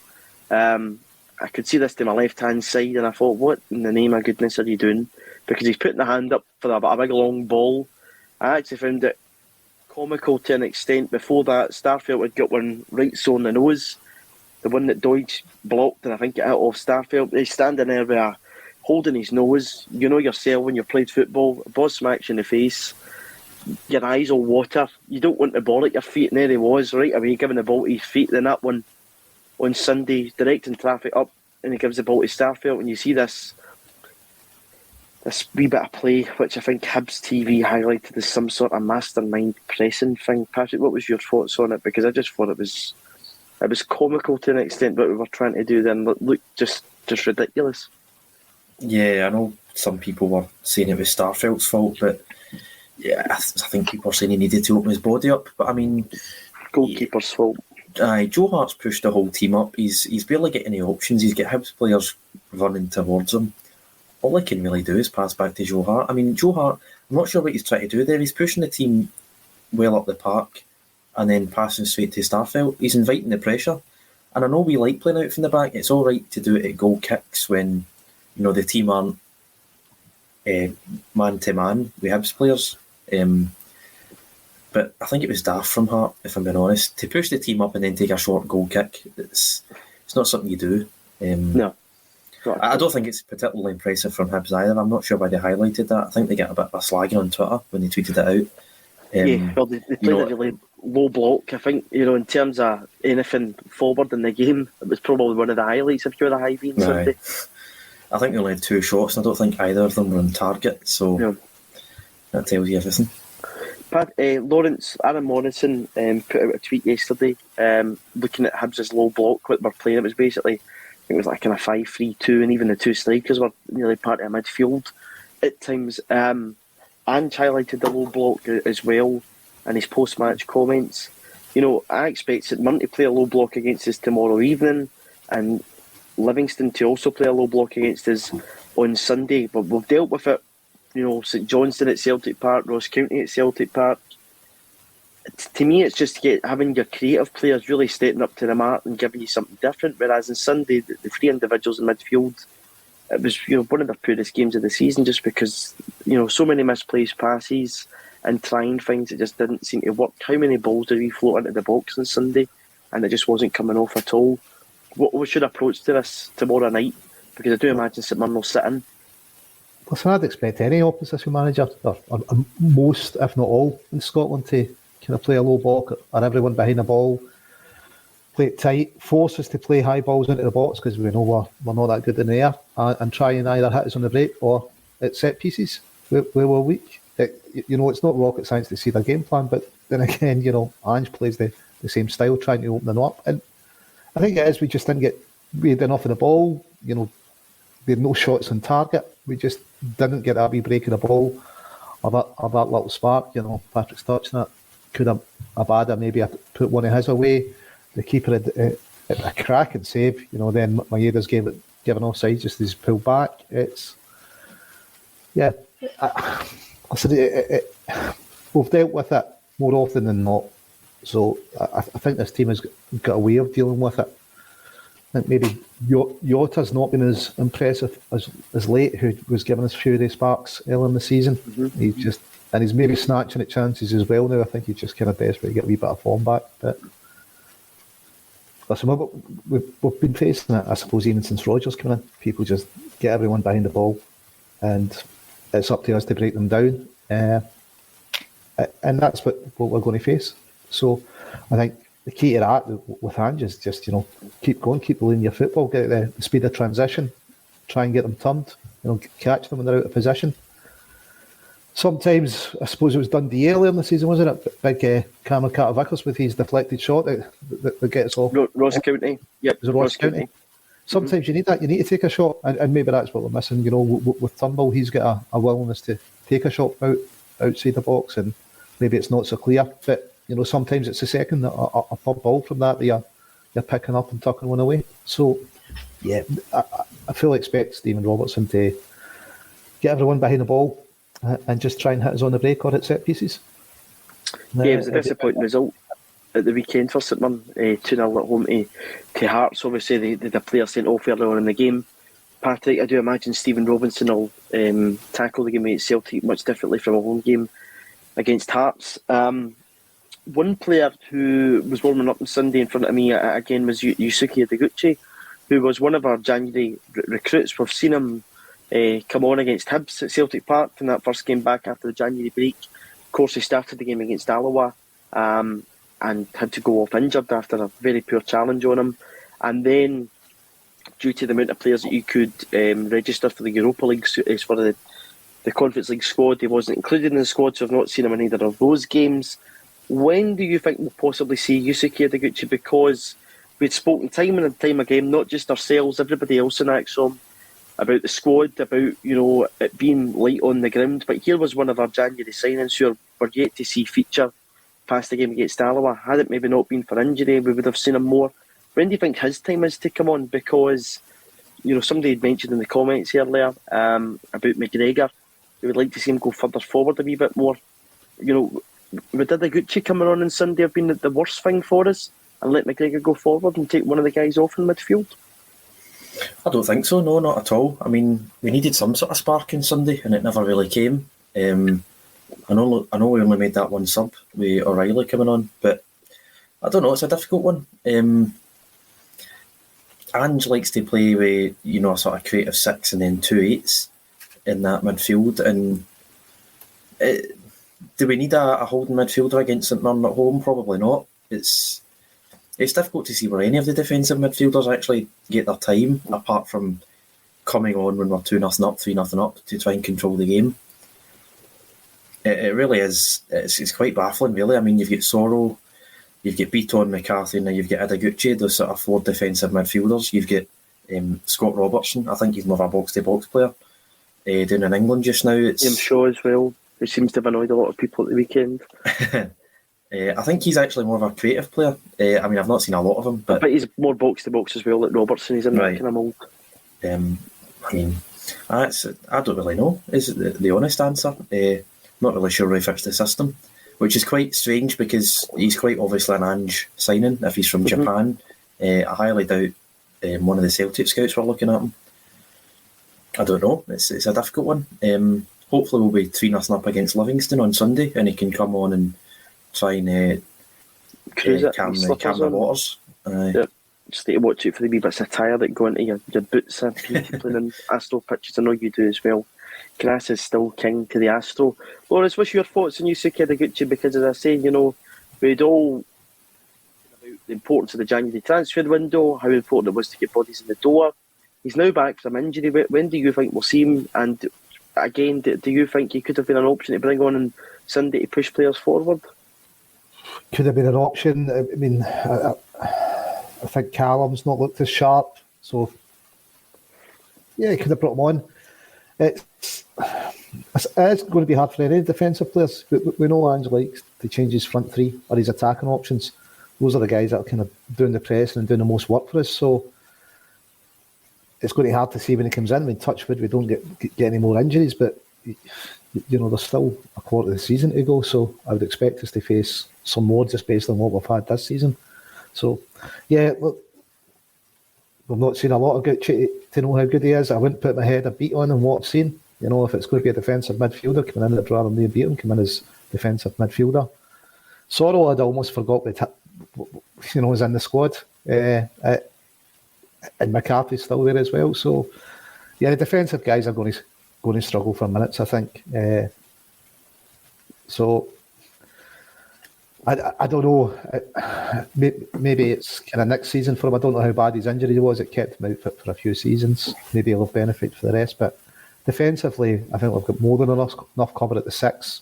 I could see this to my left-hand side, and I thought, what in the name of goodness are you doing? Because he's putting the hand up for a big long ball. I actually found it comical to an extent. Before that, Starfelt had got one right so on the nose. The one that Deutsch blocked, and I think it hit off Starfelt. He's standing there with holding his nose. You know yourself when you've played football, a ball smacks you in the face, your eyes all water. You don't want the ball at your feet, and there he was, right away, giving the ball to his feet. Then that one on Sunday, directing traffic up, and he gives the ball to Starfelt, and you see this wee bit of play, which I think Hibs TV highlighted as some sort of mastermind pressing thing. Patrick, what was your thoughts on it? Because I just thought it was comical to an extent, what we were trying to do then looked just ridiculous. Yeah, I know some people were saying it was Starfelt's fault, but yeah, I think people are saying he needed to open his body up. But I mean, goalkeeper's fault. Joe Hart's pushed the whole team up. He's barely getting any options. He's got Hibs players running towards him. All he can really do is pass back to Joe Hart. I mean, Joe Hart, I'm not sure what he's trying to do there. He's pushing the team well up the park and then passing straight to Starfelt. He's inviting the pressure. And I know we like playing out from the back. It's all right to do it at goal kicks when, you know, the team aren't man-to-man with Hibs players. But I think it was daft from Hart, if I'm being honest, to push the team up and then take a short goal kick. It's not something you do. No. I don't think it's particularly impressive from Hibs either. I'm not sure why they highlighted that. I think they get a bit of a slagging on Twitter when they tweeted it out. They played a really low block. I think, you know, in terms of anything forward in the game, it was probably one of the highlights if you were a high beam Sunday. I think they only had 2 shots, and I don't think either of them were on target, so that tells you everything. Aaron Morrison put out a tweet yesterday looking at Hibs' low block, what we're playing. It was basically, I think it was like kind of 5-3-2, and even the two strikers were nearly part of midfield at times. And highlighted the low block as well in his post-match comments. You know, I expect St Mirren to play a low block against us tomorrow evening, and Livingston to also play a low block against us on Sunday. But we've dealt with it. You know, St Johnstone at Celtic Park, Ross County at Celtic Park. To me, it's just having your creative players really stepping up to the mark and giving you something different. Whereas on Sunday, the three individuals in midfield, it was, you know, one of the poorest games of the season, just because, you know, so many misplaced passes and trying things that just didn't seem to work. How many balls did we float into the box on Sunday, and it just wasn't coming off at all? What we should approach to this tomorrow night, because I do imagine St Mirren will sit in. Listen, I'd expect any opposition manager, or most, if not all, in Scotland to kind of play a low block, or everyone behind the ball, play it tight, force us to play high balls into the box, because we know we're not that good in the air, and try and either hit us on the break or at set pieces where we're weak. You know, it's not rocket science to see their game plan, but then again, you know, Ange plays the same style, trying to open them up. And I think it is, we just didn't get weighed enough of the ball. You know, we had no shots on target. We just didn't get that wee break of the ball, or that little spark. You know, Patrick's touching it. Could have Abada maybe put one of his away. The keeper had a cracking save. You know, then Maeda's given offside just as he's pulled back. It's, yeah. We've dealt with it more often than not, so I think this team has got a way of dealing with it. I think maybe Yota's not been as impressive as late, who was giving us Fury sparks early in the season. Mm-hmm. He's maybe snatching at chances as well now. I think he's just kind of desperate to get a wee bit of form back. But listen, we've been facing it, I suppose, even since Rodgers came in. People just get everyone behind the ball, and it's up to us to break them down, and that's what we're going to face. So I think the key to that with Ange is just, you know, keep going, keep believing your football, get the speed of transition, try and get them turned, you know, catch them when they're out of position. Sometimes, I suppose it was Dundee earlier in the season, wasn't it? Big Cameron Carter-Vickers with his deflected shot that gets off. Ross County. Yep, it was Ross County. Sometimes you need that. You need to take a shot, and maybe that's what we're missing. You know, with Turnbull, he's got a willingness to take a shot outside the box, and maybe it's not so clear. But you know, sometimes it's a second, a third ball from that you're picking up and tucking one away. So, yeah, I fully expect Stephen Robertson to get everyone behind the ball and just try and hit us on the break or at set pieces. Yeah, it was a disappointing result at the weekend for St Mirren, 2-0 at home to Hearts. Obviously, the player sent off earlier on in the game. Patrick, I do imagine Stephen Robinson will tackle the game against Celtic much differently from a home game against Hearts. One player who was warming up on Sunday in front of me again was Yusuke Ideguchi, who was one of our January recruits. We've seen him come on against Hibs at Celtic Park in that first game back after the January break. Of course, he started the game against Alloa and had to go off injured after a very poor challenge on him. And then, due to the amount of players that you could register for the Europa League, as for the Conference League squad, he wasn't included in the squad, so I've not seen him in either of those games. When do you think we'll possibly see Yusuke Ideguchi? Because we'd spoken time and time again, not just ourselves, everybody else in ACSOM, about the squad, about, you know, it being light on the ground. But here was one of our January signings who we're yet to see feature past the game against Alloa. Had it maybe not been for injury, we would have seen him more. When do you think his time is to come on? Because, you know, somebody had mentioned in the comments earlier about McGregor. We would like to see him go further forward a wee bit more. You know, would Ideguchi coming on Sunday have been the worst thing for us and let McGregor go forward and take one of the guys off in midfield? I don't think so, no, not at all. I mean, we needed some sort of spark on Sunday and it never really came. I know we only made that one sub with O'Reilly coming on, but I don't know, it's a difficult one. Ange likes to play with, you know, a sort of creative 6 and then 2 8s in that midfield, and do we need a holding midfielder against St Mirren at home? Probably not. It's difficult to see where any of the defensive midfielders actually get their time, apart from coming on when we're 2-0 up, 3-0 up to try and control the game. It really is. It's quite baffling, really. I mean, you've got Sorrow, you've got Beaton, McCarthy, and then you've got Idaguchi, those sort of 4 defensive midfielders. You've got Scott Robertson. I think he's more of a box-to-box player down in England just now. Liam Shaw as well, who seems to have annoyed a lot of people at the weekend. I think he's actually more of a creative player. I mean, I've not seen a lot of him, but he's more box-to-box as well, like Robertson. He's in that kind of mould. I mean, I don't really know, is the honest answer. Not really sure where he fits the system, which is quite strange because he's quite obviously an Ange signing if he's from Japan. I highly doubt one of the Celtic scouts were looking at him. I don't know. It's a difficult one. Hopefully we'll be 3-0 up against Livingston on Sunday and he can come on and try and calm the waters. Just need to watch it for the wee bits of tyre that go into your boots and playing in Astro pitches. I know you do as well. Grass is still king to the Astro. Lawrence, what's your thoughts on Yusuke Idaguchi? Because as I say, we'd all about the importance of the January transfer window, how important it was to get bodies in the door. He's now back from injury. When do you think we'll see him? And again, do you think he could have been an option to bring on Sunday to push players forward? Could have been an option. I mean, I think Callum's not looked as sharp, so yeah, he could have brought him on. It's going to be hard for any defensive players. We know Ange likes to change his front three or his attacking options. Those are the guys that are kind of doing the pressing and doing the most work for us. So it's going to be hard to see when he comes in. I mean, touch wood, we don't get any more injuries, but there's still a quarter of the season to go. So I would expect us to face some more just based on what we've had this season. So, yeah, look, we've not seen a lot of Gucci to know how good he is. I wouldn't put my head a beat on what I've seen. If it's going to be a defensive midfielder coming in at rather than beat him, come in as defensive midfielder. Sorrow, I'd almost forgot that, was in the squad. And McCarthy's still there as well. So, yeah, the defensive guys are going to struggle for minutes, I think. So, I don't know. Maybe it's kind of next season for him. I don't know how bad his injury was. It kept him out for a few seasons. Maybe he'll have benefit for the rest. But defensively, I think we've got more than enough cover at the 6.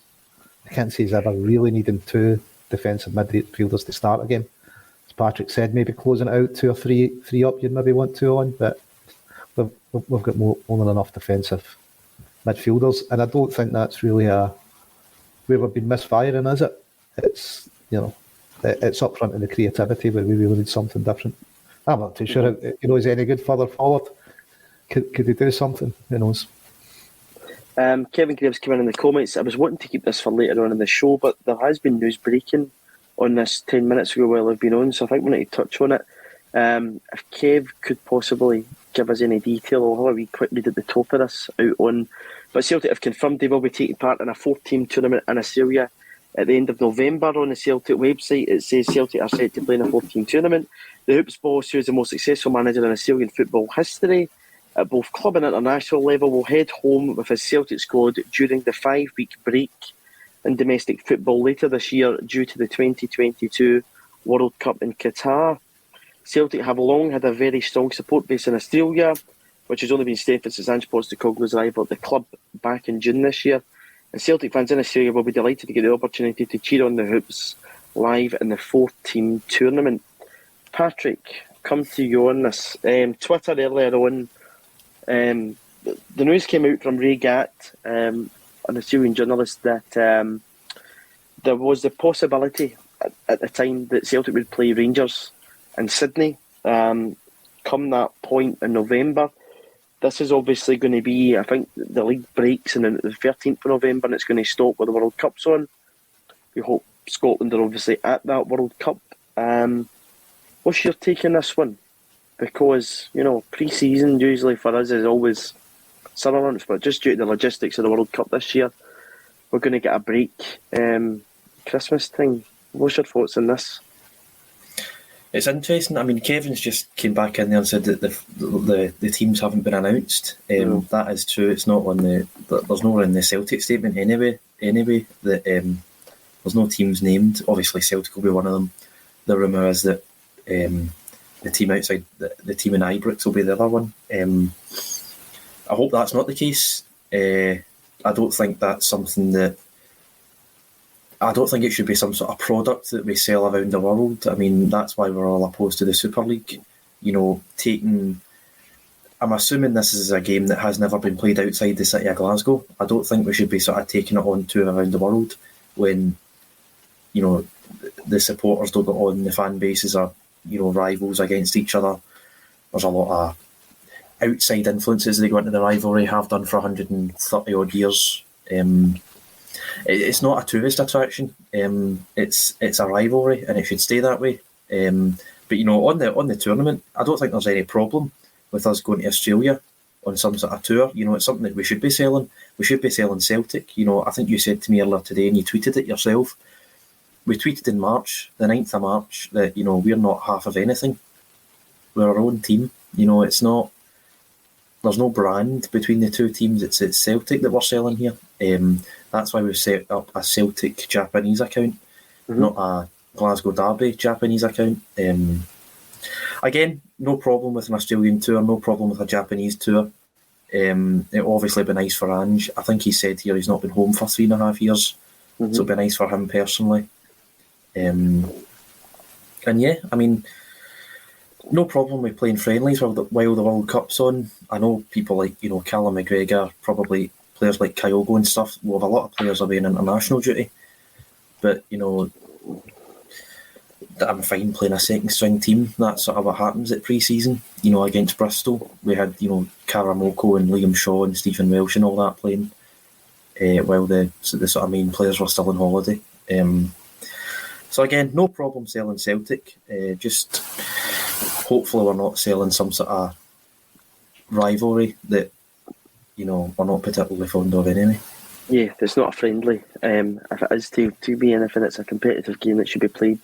I can't see he's ever really needing 2 defensive midfielders to start a game. As Patrick said, maybe closing it out 2 or 3 up, you'd maybe want 2 on. But we've got more than enough defensive midfielders. And I don't think that's really where we've been misfiring, is it? It's it's up front in the creativity where we really need something different. I'm not too sure. Is he any good further forward? Could he do something? Who knows? Kevin Graves came in the comments. I was wanting to keep this for later on in the show, but there has been news breaking on this 10 minutes ago while I've been on, so I think we need to touch on it. If Kev could possibly give us any detail, I'll have a wee quick read at the top of this out on. But Celtic have confirmed they will be taking part in a 4-team tournament in Australia at the end of November. On the Celtic website, it says Celtic are set to play in a 4-team tournament. The Hoops boss, who is the most successful manager in Australian football history at both club and international level, will head home with his Celtic squad during the 5-week break in domestic football later this year due to the 2022 World Cup in Qatar. Celtic have long had a very strong support base in Australia, which has only been strengthened since Ange Postecoglou's arrival at the club back in June this year. And Celtic fans in Australia will be delighted to get the opportunity to cheer on the Hoops live in the 4-team tournament. Patrick, come to you on this. Twitter earlier on, the news came out from Ray Gatt, an Australian journalist, that there was the possibility at the time that Celtic would play Rangers in Sydney come that point in November. This is obviously going to be, I think, the league breaks on the 13th of November and it's going to stop with the World Cup's on. We hope Scotland are obviously at that World Cup. What's your take on this one? Because, pre-season usually for us is always summer months, but just due to the logistics of the World Cup this year, we're going to get a break Christmas time. What's your thoughts on this? It's interesting. I mean, Kevin's just came back in there and said that the teams haven't been announced. That is true. It's not on there's no in the Celtic statement anyway. That there's no teams named. Obviously, Celtic will be one of them. The rumour is that the team outside the team in Ibrox will be the other one. I hope that's not the case. I don't think that's something that I don't think it should be some sort of product that we sell around the world. I mean, that's why we're all opposed to the Super League. You know, I'm assuming this is a game that has never been played outside the city of Glasgow. I don't think we should be sort of taking it on to around the world when, you know, the supporters don't go on, the fan bases are, you know, rivals against each other. There's a lot of outside influences that go into the rivalry, have done for 130 odd years. It's not a tourist attraction. It's a rivalry, and it should stay that way. But you know, on the tournament, I don't think there's any problem with us going to Australia on some sort of tour. You know, it's something that we should be selling. We should be selling Celtic. You know, I think you said to me earlier today, and you tweeted it yourself. We tweeted in March, the 9th of March, that, you know, we're not half of anything. We're our own team. You know, it's not. There's no brand between the two teams. It's Celtic that we're selling here. That's why we've set up a Celtic Japanese account, not a Glasgow Derby Japanese account. Again, no problem with an Australian tour, no problem with a Japanese tour. It'll obviously be nice for Ange. I think he said here he's not been home for 3.5 years, so it'll be nice for him personally. And yeah, I mean, no problem with playing friendlies while the World Cup's on. I know people like, you know, Callum McGregor, probably players like Kyogo and stuff, will have a lot of players away in international duty. But, you know, I'm fine playing a second string team. That's sort of what happens at pre-season. You know, against Bristol, we had, you know, Karamoko and Liam Shaw and Stephen Welsh and all that playing while the sort of main players were still on holiday. So again, no problem selling Celtic. Just hopefully we're not selling some sort of rivalry that, you know, we're not particularly fond of anyway. Yeah, it's not a friendly. If it is to be anything, it's a competitive game that should be played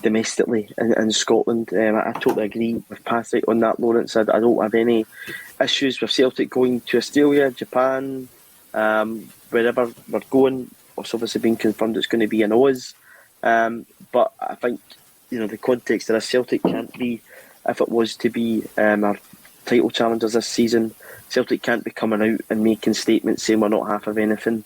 domestically in Scotland. I totally agree with Patrick on that, Lawrence. I don't have any issues with Celtic going to Australia, Japan, wherever we're going. It's obviously been confirmed it's going to be in Oz. But I think, you know, the context of this, Celtic can't be, if it was to be our title challengers this season, Celtic can't be coming out and making statements saying we're not half of anything,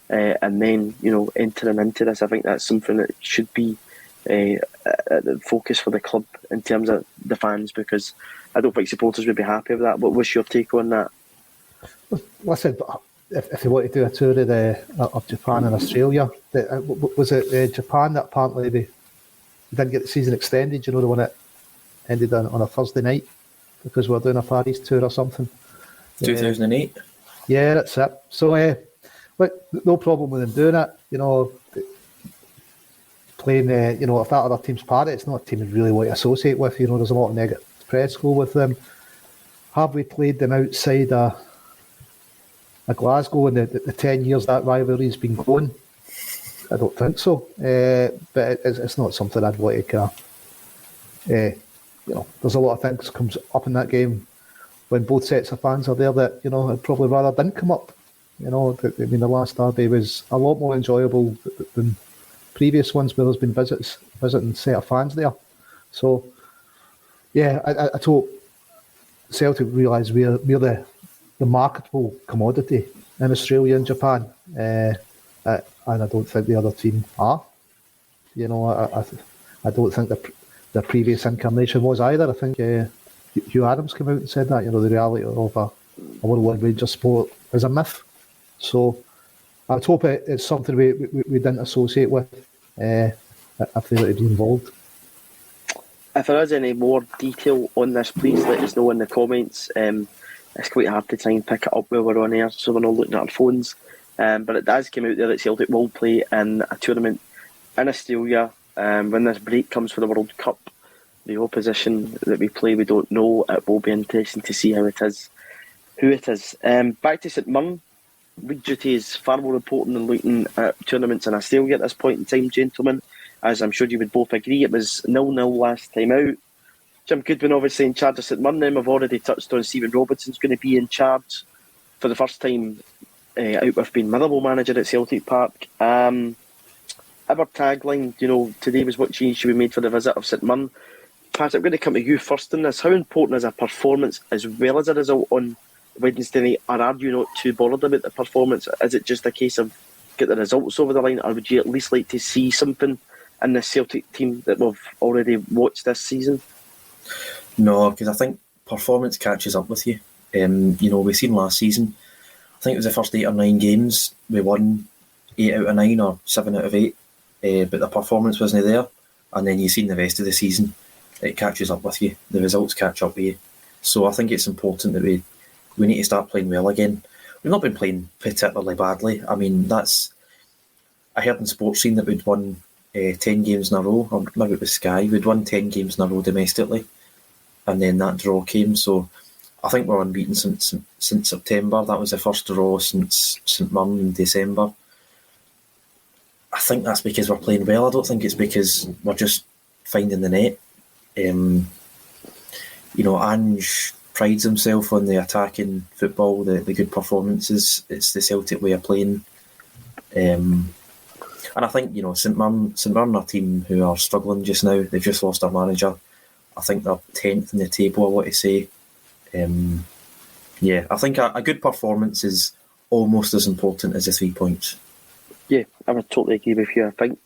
and then, you know, entering into this. I think that's something that should be the focus for the club in terms of the fans, because I don't think supporters would be happy with that. But what's your take on that? Listen, if you want to do a tour of Japan and Australia, was it Japan that apparently they didn't get the season extended? You know, the one that ended on a Thursday night because we're doing a Far East tour or something. 2008. Yeah, that's it. So, look, no problem with them doing it. You know, playing, you know, if that other team's part of it, it's not a team you really want to associate with. You know, there's a lot of negative press go with them. Have we played them outside of Glasgow in the 10 years that rivalry's been going? I don't think so. But it's not something I'd want to you know, there's a lot of things comes up in that game when both sets of fans are there that, you know, I'd probably rather didn't come up. You know, I mean, the last derby was a lot more enjoyable than previous ones where there's been visiting set of fans there. So, yeah, I hope Celtic realise we're the marketable commodity in Australia and Japan, and I don't think the other team are. You know, I don't think the previous incarnation was either. I think Hugh Adams came out and said that, you know, the reality of a World Ranger sport is a myth. So I would hope it's something we didn't associate with if they were to be involved. If there is any more detail on this, please let us know in the comments. It's quite hard to try and pick it up while we're on air, so we're not looking at our phones. But it does come out there that Celtic will play in a tournament in Australia. When this break comes for the World Cup, the opposition that we play, we don't know. It will be interesting to see who it is. Back to St Mirren. League duty is far more important than looking at tournaments in Australia at this point in time, gentlemen. As I'm sure you would both agree, it was 0-0 last time out. Jim Goodwin obviously in charge of St Mirren. Then we've already touched on Stephen Robinson's going to be in charge for the first time out with being Motherwell manager at Celtic Park. Our tagline, you know, today was what change should be made for the visit of St Mirren. Pat, I'm going to come to you first on this. How important is a performance as well as a result on Wednesday night, or are you not too bothered about the performance? Is it just a case of get the results over the line, or would you at least like to see something in the Celtic team that we've already watched this season? No, because I think performance catches up with you. We've seen last season, I think it was the first 8 or 9 games, we won 8 out of 9 or 7 out of 8, but the performance wasn't there. And then you've seen the rest of the season, it catches up with you. The results catch up with you. So I think it's important that we need to start playing well again. We've not been playing particularly badly. I mean, I heard in Sports Scene that we'd won 10 games in a row, or maybe it was Sky. We'd won 10 games in a row domestically, and then that draw came. So I think we're unbeaten since September. That was the first draw since St Mirren in December. I think that's because we're playing well. I don't think it's because we're just finding the net. Ange prides himself on the attacking football, the good performances. It's the Celtic way of playing. And I think, St Mirren are a team who are struggling just now. They've just lost their manager. I think they're 10th in the table, I want to say. I think a good performance is almost as important as the 3 points. Yeah, I would totally agree with you. I think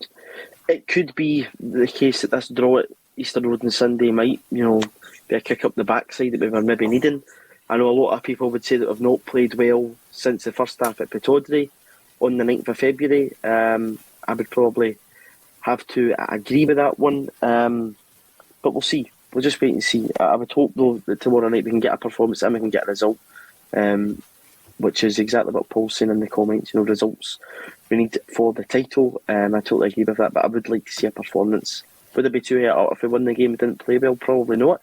it could be the case that this draw at Easter Road on Sunday might, be a kick up the backside that we were maybe needing. I know a lot of people would say that we've not played well since the first half at Pittodrie on the 9th of February. I would probably have to agree with that one. But we'll see. We'll just wait and see. I would hope, though, that tomorrow night we can get a performance and we can get a result, which is exactly what Paul's saying in the comments. Results we need for the title. I totally agree with that, but I would like to see a performance. Would it be too hurt if we won the game and didn't play well? Probably not.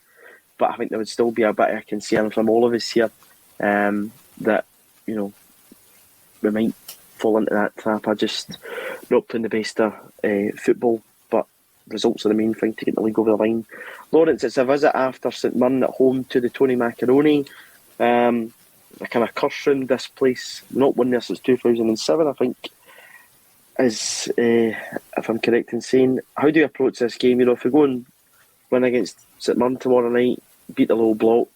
But I think there would still be a bit of concern from all of us here that, we might fall into that trap of just not playing the best of football. But results are the main thing to get the league over the line. Lawrence, it's a visit after St Mirren at home to the Tony Macaroni. A kind of curse round this place. Not won there since 2007, I think, is if I'm correct in saying. How do you approach this game? If we go and win against St Mirren tomorrow night, beat the low block,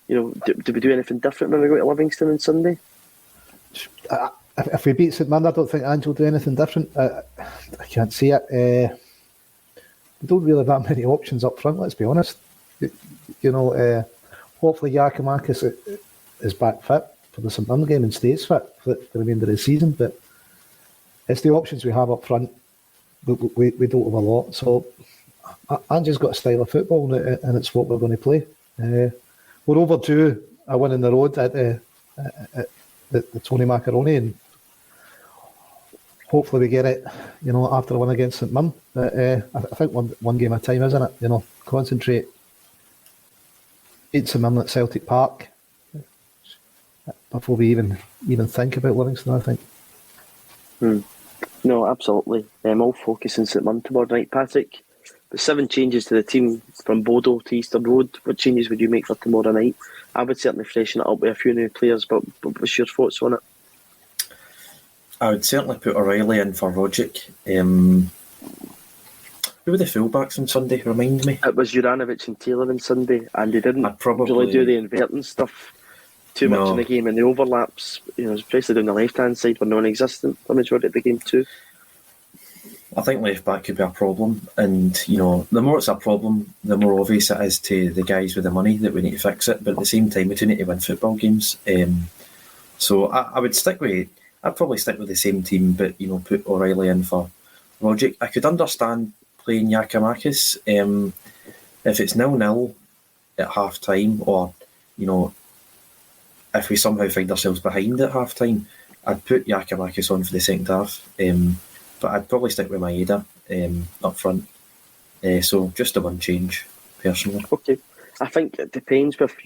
do we do anything different when we go to Livingston on Sunday? If we beat St Mirren, I don't think Ange will do anything different. I can't see it. We don't really have that many options up front, let's be honest. Hopefully Giakoumakis is back fit for the St Mirren game and stays fit for the remainder of the season, but it's the options we have up front. We don't have a lot, so Ange's got a style of football and it's what we're going to play. We're overdue a win in the road at the Tony Macaroni, and hopefully we get it, after a win against St Mirren. But I think one game at a time, isn't it? Concentrate. Beat St Mirren at Celtic Park before we even think about Livingston, I think. No, absolutely. All focus on St Mirren tomorrow night. Patrick, the 7 changes to the team from Bodo to Easter Road. What changes would you make for tomorrow night? I would certainly freshen it up with a few new players, but what's your thoughts on it? I would certainly put O'Reilly in for Rogic. Who were the fullbacks on Sunday? Remind me. It was Juranovic and Taylor on Sunday, and they didn't really do the inverting stuff too much in the game, and the overlaps, especially down the left-hand side, were non-existent for the majority of the game too. I think left back could be a problem, and the more it's a problem, the more obvious it is to the guys with the money that we need to fix it. But at the same time, we do need to win football games. So I would I'd probably stick with the same team, but put O'Reilly in for Rogic. I could understand playing Giakoumakis if it's 0-0 at half time, or if we somehow find ourselves behind at half time, I'd put Giakoumakis on for the second half. But I'd probably stick with Maeda up front. So just the one change, personally. Okay. I think it depends with,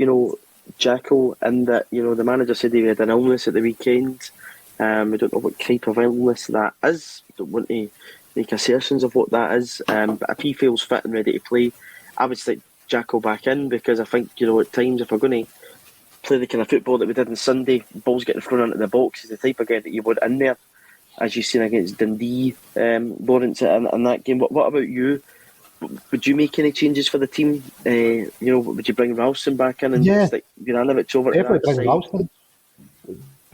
Jacko, and that, the manager said he had an illness at the weekend. We don't know what type of illness that is. Don't want to make assertions of what that is. But if he feels fit and ready to play, I would stick Jacko back in, because I think, at times if we're going to play the kind of football that we did on Sunday, balls getting thrown into the box is the type of guy that you want in there, as you've seen against Dundee, Lawrence, in that game. What about you? Would you make any changes for the team? Would you bring Ralston back in and stick Juranovic over to that side? Ralston.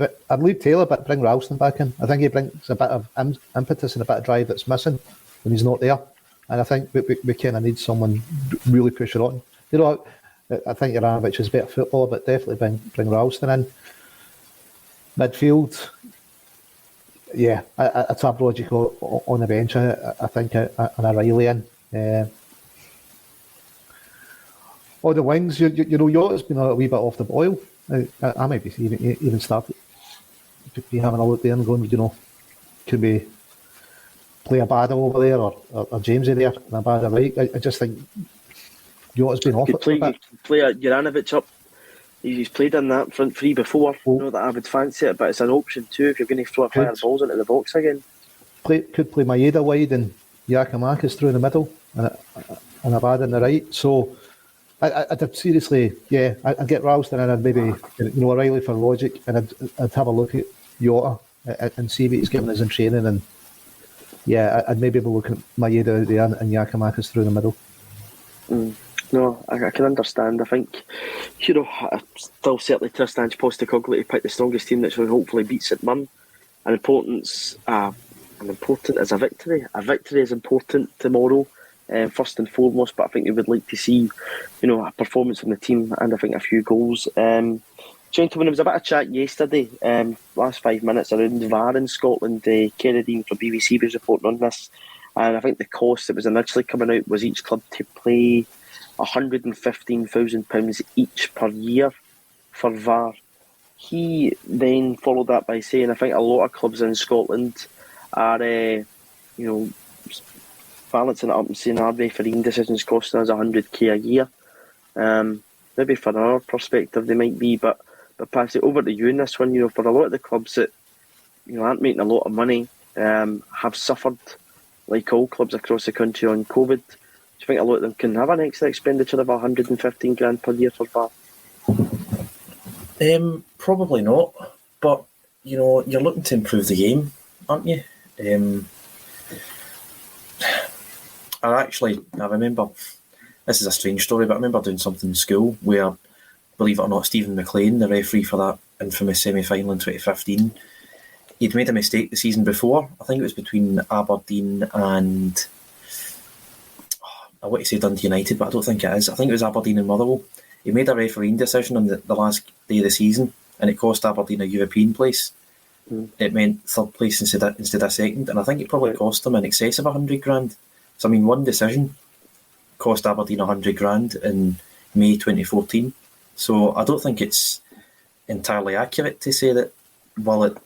But I'd leave Taylor, but bring Ralston back in. I think he brings a bit of impetus and a bit of drive that's missing when he's not there. And I think we kind of need someone really push it on. You know, I think Juranovic is a better footballer, but definitely bring Ralston in. Midfield, yeah, a Tab Logic on the bench, I think, and a Riley in. On the wings, you know, Yotta's been a wee bit off the boil. I might be even started to be having a look there and going, you know, could we play a Bada over there or Jamesy there and a Bada right? I just think Yotta's been off it. Play a Juranovic up. He's played in that front three before. Not that I would fancy it, but it's an option too if you're going to throw fire balls into the box again. Could play Maeda wide and Giacomakis through the middle and a Bada on the right. So I'd seriously, yeah, I'd get Ralston and I'd maybe, you know, O'Reilly for logic, and I'd have a look at Yotta and see what he's giving us in training, and yeah, I'd maybe be looking at Maeda out there and Giacomakis through the middle. No, I can understand. I think, you know, I still certainly trust Ange Postecoglou to pick the strongest team that will hopefully beat St Mirren. And important is a victory. A victory is important tomorrow, first and foremost. But I think we would like to see, you know, a performance from the team and I think a few goals. Gentlemen, there was a bit of chat yesterday, last 5 minutes around VAR in Scotland. Kerry Dean from BBC was reporting on this, and I think the cost that was initially coming out was each club to play £115,000 each per year for VAR. He then followed that by saying, I think a lot of clubs in Scotland are, you know, balancing it up and saying our refereeing decisions costing us £100,000 a year. Maybe from our perspective they might be, but pass it over to you in this one. You know, for a lot of the clubs that, you know, aren't making a lot of money, have suffered like all clubs across the country on COVID. Do you think a lot of them can have an extra expenditure of £115,000 per year for VAR? Probably not, but you know, you're looking to improve the game, aren't you? I remember, this is a strange story, but I remember doing something in school where, believe it or not, Stephen McLean, the referee for that infamous semi-final in 2015, he'd made a mistake the season before. I think it was between Aberdeen and, I want to say Dundee United, but I don't think it is. I think it was Aberdeen and Motherwell. He made a refereeing decision on the last day of the season, and it cost Aberdeen a European place. It meant third place instead of second, and I think it probably cost them in excess of £100,000. So I mean, one decision cost Aberdeen £100,000 in May 2014. So I don't think it's entirely accurate to say that will it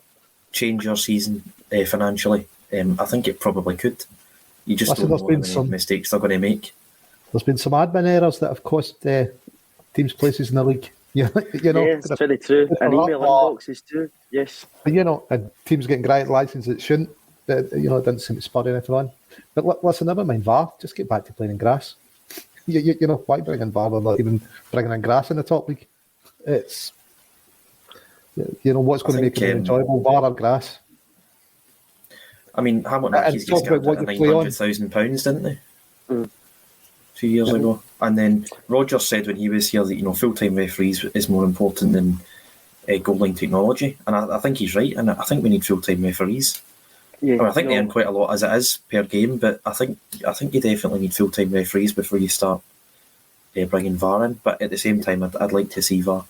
change your season financially. I think it probably could. You just don't know how many mistakes they're going to make. There's been some admin errors that have cost teams places in the league. You know, yes, it's very true. And email inboxes too. Yes, but you know, and teams getting granted license that shouldn't. You know, it didn't seem to spur anything on. But listen, never mind VAR. Just get back to playing in grass. You know, why bring in VAR? We're not even bringing in grass in the top league. It's, you know, what's going to make it more enjoyable, VAR or grass? I mean, Hamilton Accies just got £900,000, didn't they? 2 years ago. And then Rogers said when he was here that, you know, full-time referees is more important than goal line technology. And I think he's right. And I think we need full-time referees. Yeah, I think they earn quite a lot as it is per game, but I think you definitely need full-time referees before you start bringing VAR in. But at the same time, I'd like to see VAR.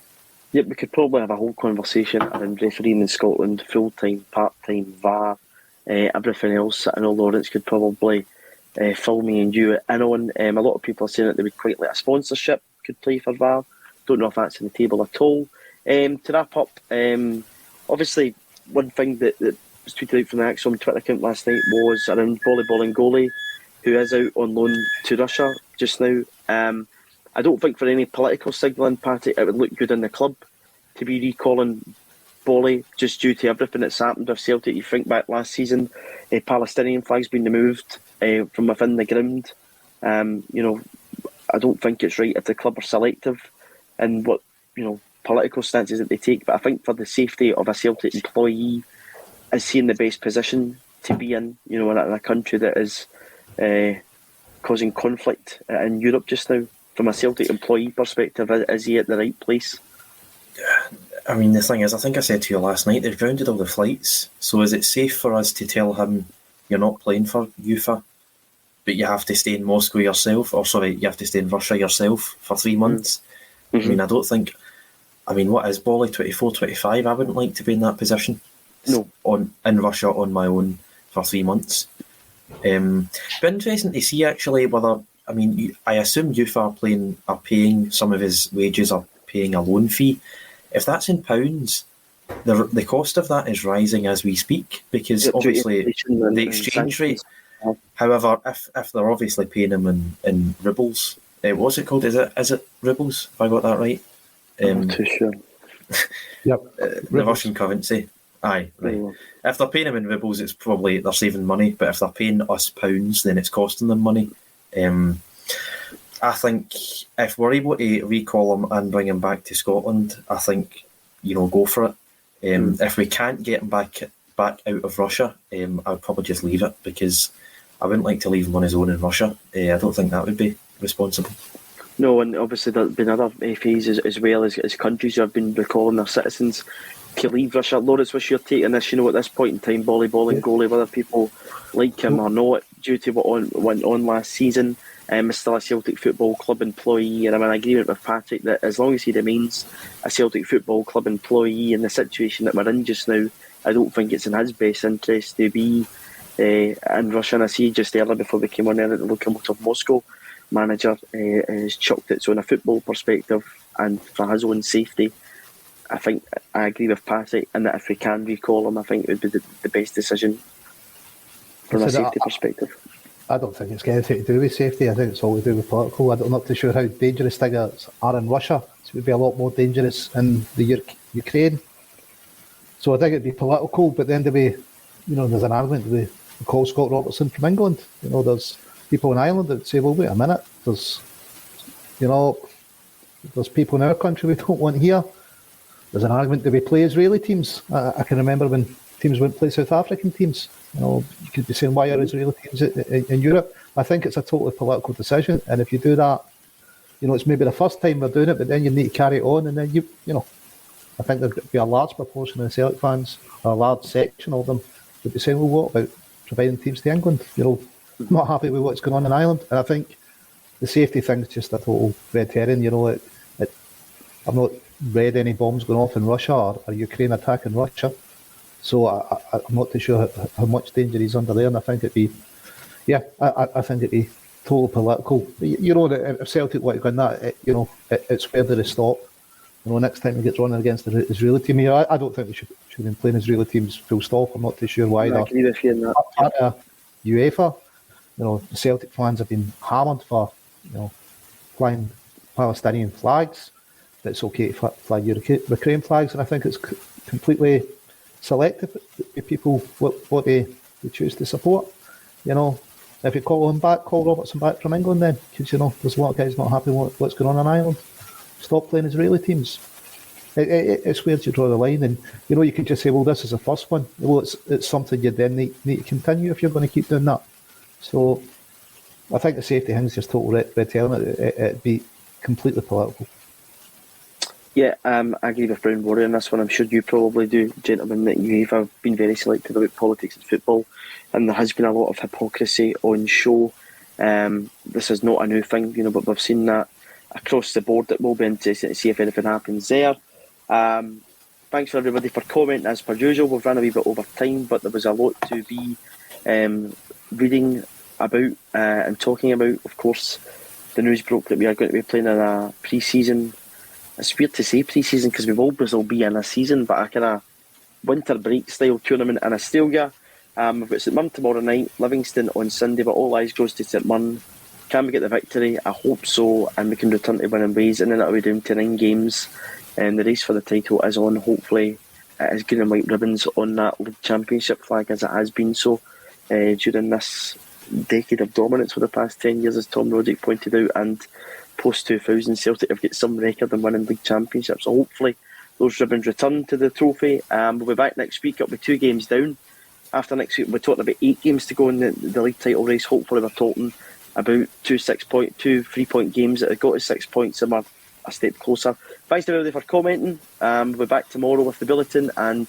Yep, we could probably have a whole conversation around refereeing in Scotland, full-time, part-time, VAR, everything else. I know Lawrence could probably fill me and you in on. A lot of people are saying that they would quite like a sponsorship could play for VAR. Don't know if that's on the table at all. To wrap up, obviously one thing that was tweeted out from the ACSOM Twitter account last night was around volleyball and goalie, who is out on loan to Russia just now. I don't think for any political signalling, Patty, it would look good in the club to be recalling Bolly just due to everything that's happened with Celtic. You think back last season, Palestinian flags being removed from within the ground. You know, I don't think it's right if the club are selective in what, you know, political stances that they take. But I think for the safety of a Celtic employee, is he in the best position to be in, you know, in a country that is causing conflict in Europe just now? From a Celtic employee perspective, is he at the right place? I mean, the thing is, I think I said to you last night, they've grounded all the flights. So is it safe for us to tell him you're not playing for UEFA, but you have to stay in Moscow yourself, or sorry, you have to stay in Russia yourself for 3 months? I mean, I don't think. I mean, what is Bolly 24, 25? I wouldn't like to be in that position. No. In Russia on my own for 3 months. But interesting to see actually whether. I mean, I assume UEFA are paying some of his wages, or paying a loan fee. If that's in pounds, the cost of that is rising as we speak, because obviously the exchange rate. However, if they're obviously paying him in rubles, what's it called? Is it rubles? Have I got that right? I'm not too sure. Yep. The Russian currency. Aye, right. Yeah. If they're paying him in rubles, it's probably they're saving money. But if they're paying us pounds, then it's costing them money. I think if we're able to recall him and bring him back to Scotland, I think go for it. If we can't get him back out of Russia, I'd probably just leave it, because I wouldn't like to leave him on his own in Russia. I don't think that would be responsible. No, and obviously there's been other FAs as well as countries who have been recalling their citizens to leave Russia. Lawrence, what's your take on this? At this point in time, volleyballing goalie, whether people like him or not, due to what went on last season, is still a Celtic Football Club employee, and I'm in agreement with Patrick that as long as he remains a Celtic Football Club employee in the situation that we're in just now, I don't think it's in his best interest to be in Russia. And I see just earlier before we came on there that the Lokomotiv Moscow manager has chucked it. So in a football perspective and for his own safety, I think I agree with Patrick, and that if we can recall him, I think it would be the best decision from a safety perspective. I don't think it's got anything to do with safety. I think it's all to do with political. I'm not too sure how dangerous things are in Russia. So it would be a lot more dangerous in the Ukraine. So I think it'd be political, but then there's an argument to call Scott Robertson from England. There's people in Ireland that would say, well, wait a minute, there's people in our country we don't want here. There's an argument that we play Israeli teams. I can remember when teams wouldn't play South African teams. You could be saying, why are Israeli teams in Europe? I think it's a totally political decision, and if you do that, it's maybe the first time we're doing it, but then you need to carry it on, and then I think there'd be a large proportion of the Celtic fans, or a large section of them, would be saying, well, what about providing teams to England? Not happy with what's going on in Ireland. And I think the safety thing's just a total red herring. I've not read any bombs going off in Russia or Ukraine attacking Russia, so I'm not too sure how much danger he's under there. And I think I think it'd be total political. If Celtic want to win that, it's where do they stop? Next time he gets running against the Israeli team here, I don't think we should have been playing Israeli teams full stop. I'm not too sure why. I agree with you on that. Part of UEFA, the Celtic fans have been hammered for, flying Palestinian flags. That it's okay to fly Ukraine flags, and I think it's completely selective if people what they choose to support. If you call Robertson back from England, then because there's a lot of guys not happy with what's going on in Ireland. Stop playing Israeli teams. It's where you draw the line, and you can just say, well, this is the first one. Well, it's something you then need to continue if you're going to keep doing that. So I think the safety thing is just total red herring. It'd be completely political. Yeah, I agree with Brown Warrior on this one. I'm sure you probably do, gentlemen, that you have been very selective about politics and football, and there has been a lot of hypocrisy on show. This is not a new thing, but we've seen that across the board. It will be interesting to see if anything happens there. Thanks for everybody for commenting as per usual. We've run a wee bit over time, but there was a lot to be reading about and talking about. Of course, the news broke that we are going to be playing in a pre-season. It's weird to say pre-season because we've always will be in a season, but a kind of winter break style tournament in Australia. We've got St Mirren tomorrow night, Livingston on Sunday, but all eyes goes to St Mirren. Can we get the victory? I hope so, and we can return to winning ways, and then it'll be down to 9 games. And the race for the title is on. Hopefully, it is green and white ribbons on that League Championship flag as it has been so during this decade of dominance for the past 10 years, as Tom Roddick pointed out, and post-2000 Celtic have got some record in winning League Championships. So hopefully those ribbons return to the trophy. We'll be back next week. It'll be 2 games down. After next week, we're talking about 8 games to go in the league title race. Hopefully we're talking about 2 3-point games that have got us 6 points, and we're a step closer. Thanks to everybody for commenting. We'll be back tomorrow with the Bulletin and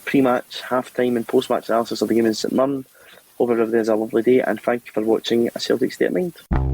pre-match, half-time and post-match analysis of the game in St Mirren. Hope everybody has a lovely day, and thank you for watching A Celtic State of Mind.